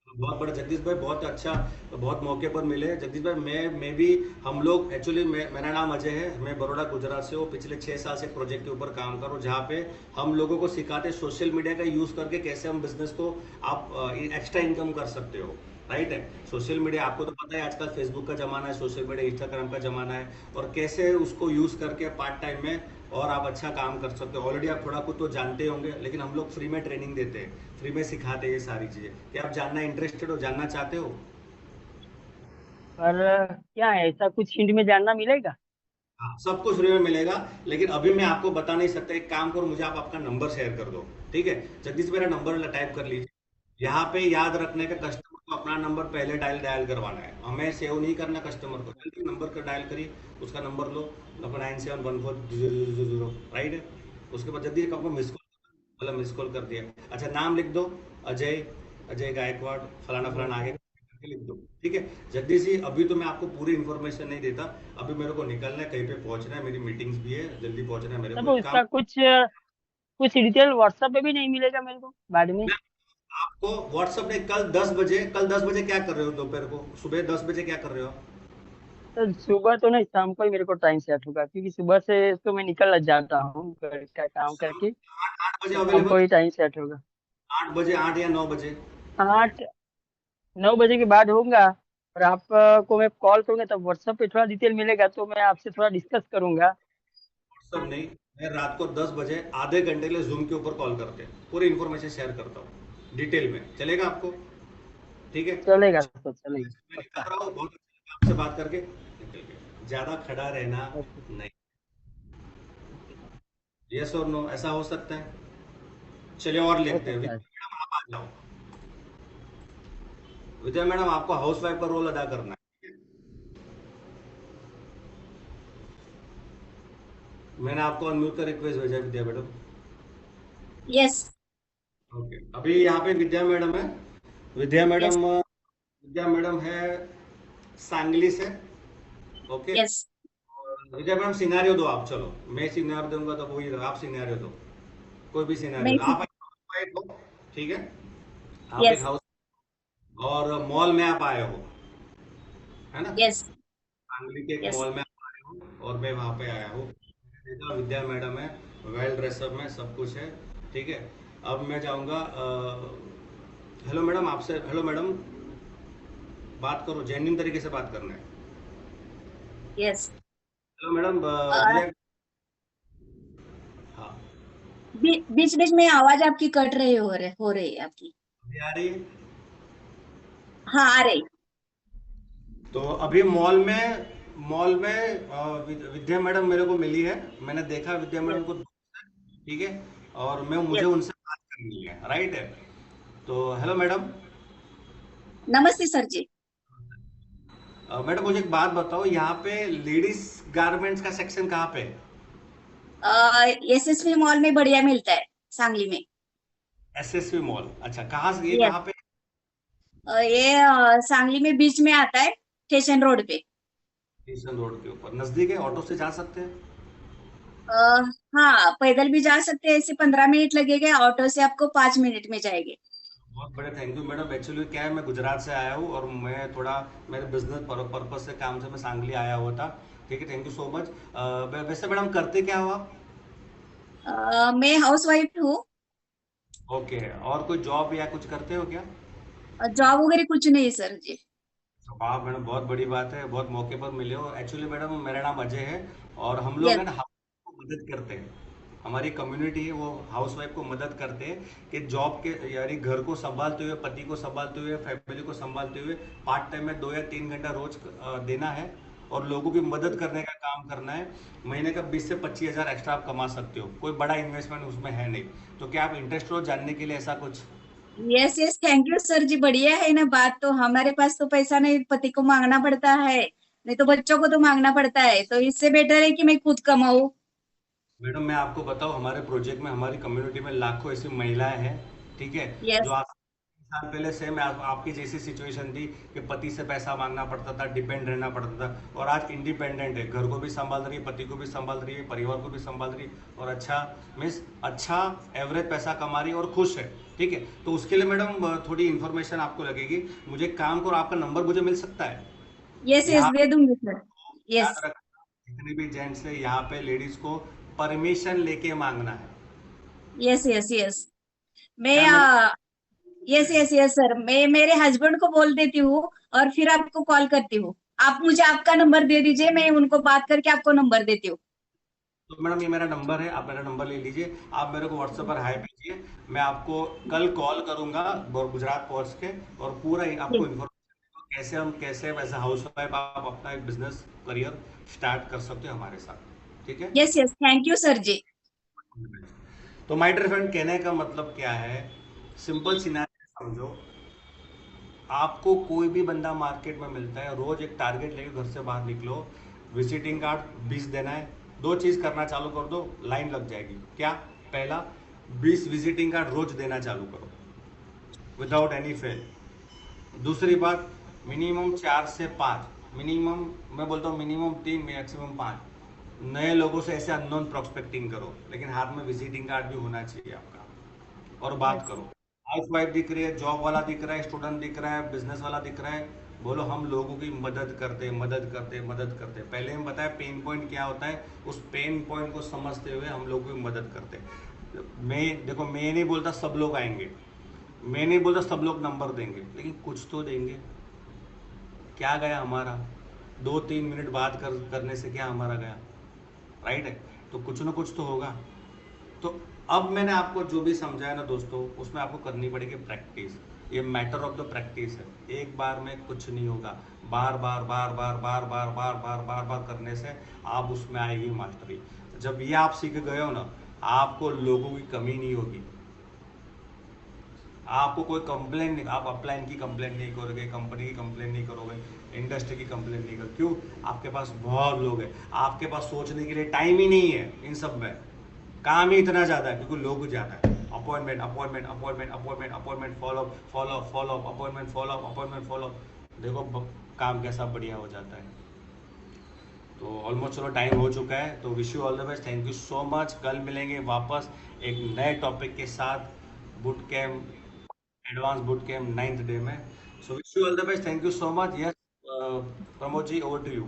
बहुत बड़ा जगदीश भाई, बहुत अच्छा, बहुत मौके पर मिले जगदीश भाई। मैं भी, हम लोग एक्चुअली, मेरा नाम अजय है, मैं बड़ौदा गुजरात से हूँ। पिछले 6 साल से एक प्रोजेक्ट के ऊपर काम कर रहा हूँ, जहाँ पे हम लोगों को सिखाते हैं सोशल मीडिया का यूज़ करके कैसे हम बिजनेस को आप एक्स्ट्रा इनकम कर सकते हो, राइट है। सोशल मीडिया आपको तो पता है, आजकल फेसबुक का जमाना है, सोशल मीडिया इंस्टाग्राम का जमाना है, और कैसे उसको यूज़ करके पार्ट टाइम में और आप अच्छा काम कर सकते हो। ऑलरेडी आप थोड़ा कुछ तो जानते होंगे, लेकिन हम लोग फ्री में ट्रेनिंग देते हैं, फ्री में सिखाते हैं ये सारी चीज़ें। क्या आप जानना इंटरेस्टेड हो, जानना चाहते हो? पर क्या है, ऐसा कुछ हिंट में जानना मिलेगा? हाँ, सब कुछ फ्री में मिलेगा, लेकिन अभी मैं आपको बता नहीं सकता। एक काम करो, मुझे आप आपका नंबर शेयर कर दो, ठीक है? जगदीश मेरा नंबर टाइप कर लीजिए। यहाँ पे याद रखने का, कस्टमर को अपना नंबर पहले डायल डायल करवाना है, हमें सेव नहीं करना कस्टमर को। जल्दी नंबर का डायल करिए, उसका नंबर लो, अपना 97140000, राइट है? उसके बाद जल्दी आपको मिस कॉल, मतलब मिस कॉल कर दिया। अच्छा, नाम लिख दो, अजय, अजय गायकवाड़, फलाना फलाना, आगे करके लिख दो, ठीक है? जगदीश जी, अभी तो मैं आपको पूरी इन्फॉर्मेशन नहीं देता, अभी मेरे को निकलना है, कहीं पे पहुंचना है, मेरी मीटिंग्स भी है, जल्दी पहुंचना है मेरे तब को। एक काम, उसका कुछ कुछ डिटेल व्हाट्सएप पे भी नहीं मिलेगा मेरे को बाद में? मैं आपको व्हाट्सएप में कल 10 बजे क्या कर रहे हो? दोपहर को, सुबह 10 बजे क्या कर रहे हो? तो सुबह तो नहीं, शाम को ही मेरे को टाइम सेट होगा, क्योंकि सुबह से तो मैं निकल जाता हूँ घर का काम शाम करके। 8 बजे तो शाम अवेलेबल? को ही टाइम सेट होगा। 8 बजे, 8 या 9 बजे? 8-9 बजे के बाद होगा। और आप को मैं कॉल करूंगा तब व्हाट्सएप पे थोड़ा डिटेल मिलेगा, तो मैं आपसे थोड़ा डिस्कस करूंगा। व्हाट्सएप नहीं, मैं रात को 10 बजे आधे घंटे के लिए जूम के ऊपर कॉल करते हैं, पूरी इन्फॉर्मेशन शेयर करता हूँ डिटेल में, चलेगा आपको? ठीक है, चलेगा सर, चलेगा, मैं निकल पक्का। रहा हूँ, बहुत अच्छा लगा आपसे बात करके, निकल गया। ज्यादा खड़ा रहना ओके। नहीं। यस और नो, ऐसा हो सकता है? चलिए और हो लिखते हैं। सकता है। विद्या मैडम, आप आ जाओ। विद्या मैडम, आपको हाउस वाइफ का रोल अदा करना है। मैंने आपको अनम्यूट का रिक्वेस्ट भेजा है, विद्या मैडम। यस। ओके, अभी यहाँ पे विद्या मैडम है। विद्या यस। मैडम, विद्या मैडम है सांगली से। Okay, yes. और विद्या मैडम सिनेरियो दो आप, चलो मैं सिनेरियो दूंगा तो वही रहो, आप सिनेरियो दो, कोई भी सिनेरियो मैं। दो। आप एक हो, ठीक है? आप एक यस। हाउस, और मॉल में आप आए हो, है ना? यस। सांगली के एक यस। मॉल में आप आए हो और मैं वहाँ पे आया हूँ। देखा, विद्या मैडम है, वेल ड्रेसअप में, सब कुछ है, ठीक है? अब मैं जाऊँगा, हेलो मैडम, आपसे, हेलो मैडम, बात करो, जेन्युइन तरीके से बात करना है। यस। हेलो मैडम, और विजय। हाँ, बीच बीच में आवाज आपकी कट रही हो रही है आपकी। अभी आ रही है? हाँ, आ रही। तो अभी मॉल में विद्या मैडम मेरे को मिली है, मैंने देखा विद्या यस। मैडम को, ठीक है? और मैं, मुझे यस। उनसे बात करनी है, राइट है? तो हेलो मैडम। नमस्ते सर जी। मैडम, मुझे एक बात बताओ, यहाँ पे लेडीज गारमेंट्स का सेक्शन कहाँ पे है? एसएसवी मॉल में बढ़िया मिलता है, सांगली में। एसएसवी मॉल, अच्छा, कहाँ से, ये यस। कहाँ पे? ये सांगली में बीच में आता है, स्टेशन रोड पे। स्टेशन रोड के ऊपर, नजदीक है, ऑटो से जा सकते हैं? अ, हाँ, पैदल भी जा सकते हैं, ऐसे 15 मिनट लगेगा, ऑटो से आपको 5 मिनट में जाएंगे। बहुत बड़े थैंक यू मैडम। एक्चुअली क्या है, मैं गुजरात से आया हूँ और मैं थोड़ा मेरे बिजनेस पर्पज से, काम से मैं सांगली आया हुआ था, ठीक है? Thank you so much. वैसे मैडम करते क्या हो आप? मैं हाउस वाइफ हूँ। ओके, और कोई जॉब या कुछ करते हो क्या? जॉब वगैरह कुछ नहीं सर जी। वाह मैडम, बहुत बड़ी बात है, बहुत मौके पर मिले हो। एक्चुअली मैडम, मेरा नाम अजय है, और हम लोग यस। है ना हाउस को मदद करते हैं। हमारी कम्युनिटी है वो हाउस वाइफ को मदद करते हैं कि जॉब के, यानी घर को संभालते हुए, पति को संभालते हुए, फैमिली को संभालते हुए, पार्ट टाइम में 2 या 3 घंटा रोज देना है, और लोगों की मदद करने का काम करना है। महीने का 20 से 25 हज़ार एक्स्ट्रा आप कमा सकते हो, कोई बड़ा इन्वेस्टमेंट उसमें है नहीं। तो क्या आप इंटरेस्ट हो जानने के लिए ऐसा कुछ? Yes. Yes, thank you sir ji, बढ़िया है ना बात। तो हमारे पास तो पैसा नहीं, पति को मांगना पड़ता है, नहीं तो बच्चों को तो मांगना पड़ता है, तो इससे बेटर है कि मैं खुद कमाऊं। मैडम, मैं आपको बताऊं, हमारे प्रोजेक्ट में, हमारी कम्युनिटी में लाखों ऐसी महिलाएं हैं, ठीक है? जो यस। आज 3 साल पहले सेम आपकी जैसी सिचुएशन थी कि पति से पैसा मांगना पड़ता था, डिपेंड रहना पड़ता था, और आज इंडिपेंडेंट है, घर को भी संभाल रही है, पति को भी संभाल रही है, परिवार को भी संभाल रही है, और अच्छा, मीन्स अच्छा एवरेज पैसा कमा रही है और खुश है, ठीक है? तो उसके लिए मैडम थोड़ी इन्फॉर्मेशन आपको लगेगी। मुझे एक काम करो, आपका नंबर मुझे मिल सकता है? यस। यस, यहाँ दे दूंगी सर। याद यस। रखना, जितने भी जेंट्स है यहाँ पे, लेडीज को परमिशन लेके मांगना है। यस। यस। यस। मैं क्या madam? Yes. Yes. Yes sir, मैं मेरे हस्बैंड को बोल देती हूँ और फिर आपको कॉल करती हूँ। आप मुझे आपका नंबर दे दीजिए, मैं उनको बात करके आपको नंबर देती हूँ। तो मैडम, ये मेरा नंबर है, आप मेरा नंबर ले लीजिए, आप मेरे को व्हाट्सएप पर हाई भेजिए, मैं आपको कल कॉल करूंगा गुजरात पहुंच के, और पूरा आपको इन्फॉर्मेशन कैसे एज हाउस वाइफ आप अपना एक बिजनेस करियर स्टार्ट कर सकते हो हमारे साथ, ठीक है। Yes yes, thank you sir ji. तो माय डियर फ्रेंड, कहने का मतलब क्या है, सिंपल सिनेरियो समझो। आपको कोई भी बंदा मार्केट में मिलता है, रोज एक टारगेट लेके घर से बाहर निकलो, विजिटिंग कार्ड 20 देना है। दो चीज करना चालू कर दो, लाइन लग जाएगी। क्या? पहला, 20 विजिटिंग कार्ड रोज देना चालू करो विदाउट एनी फेल। दूसरी बात, मिनिमम 4 से 5, मिनिमम, मैं बोलता हूँ मिनिमम 3, मैक्सिमम 5 नए लोगों से ऐसे अननोन प्रोस्पेक्टिंग करो, लेकिन हाथ में विजिटिंग कार्ड भी होना चाहिए आपका, और बात यस। करो। हाउस वाइफ दिख रही है, जॉब वाला दिख रहा है, स्टूडेंट दिख रहा है, बिजनेस वाला दिख रहा है, बोलो हम लोगों की मदद करते मदद करते मदद करते। पहले हम बताया पेन पॉइंट क्या होता है, उस पेन पॉइंट को समझते हुए हम लोगों की मदद करते। मैं नहीं बोलता सब लोग आएंगे, मैं नहीं बोलता सब लोग नंबर देंगे, लेकिन कुछ तो देंगे। क्या गया हमारा? 2-3 मिनट बात करने से क्या हमारा गया? राइट है। तो कुछ ना कुछ तो होगा। तो अब मैंने आपको जो भी समझाया ना दोस्तों, उसमें आपको करनी पड़ेगी प्रैक्टिस। ये मैटर ऑफ द प्रैक्टिस है, एक बार में कुछ नहीं होगा। बार बार बार बार बार बार बार बार बार बार करने से आप उसमें आएगी मास्टरी। जब ये आप सीख गए हो ना, आपको लोगों की कमी नहीं होगी। आपको कोई कंप्लेन नहीं, आप अपलाइन की कंप्लेन नहीं करोगे, कंपनी की कंप्लेन नहीं करोगे, इंडस्ट्री की कंप्लेन नहीं करोगे। क्यों? आपके पास बहुत लोग हैं, आपके पास सोचने के लिए टाइम ही नहीं है। इन सब में काम ही इतना ज़्यादा है क्योंकि लोग ज़्यादा है। Appointment appointment appointment appointment appointment, follow follow follow, appointment follow appointment follow. देखो काम कैसा बढ़िया हो जाता है। तो ऑलमोस्ट चलो टाइम हो चुका है, तो wish you all the best, thank you so much. कल मिलेंगे वापस एक नए टॉपिक के साथ, boot camp, advance boot camp 9th day में। So wish you all the best, thank you so much. Yes Pramod ji, over to you.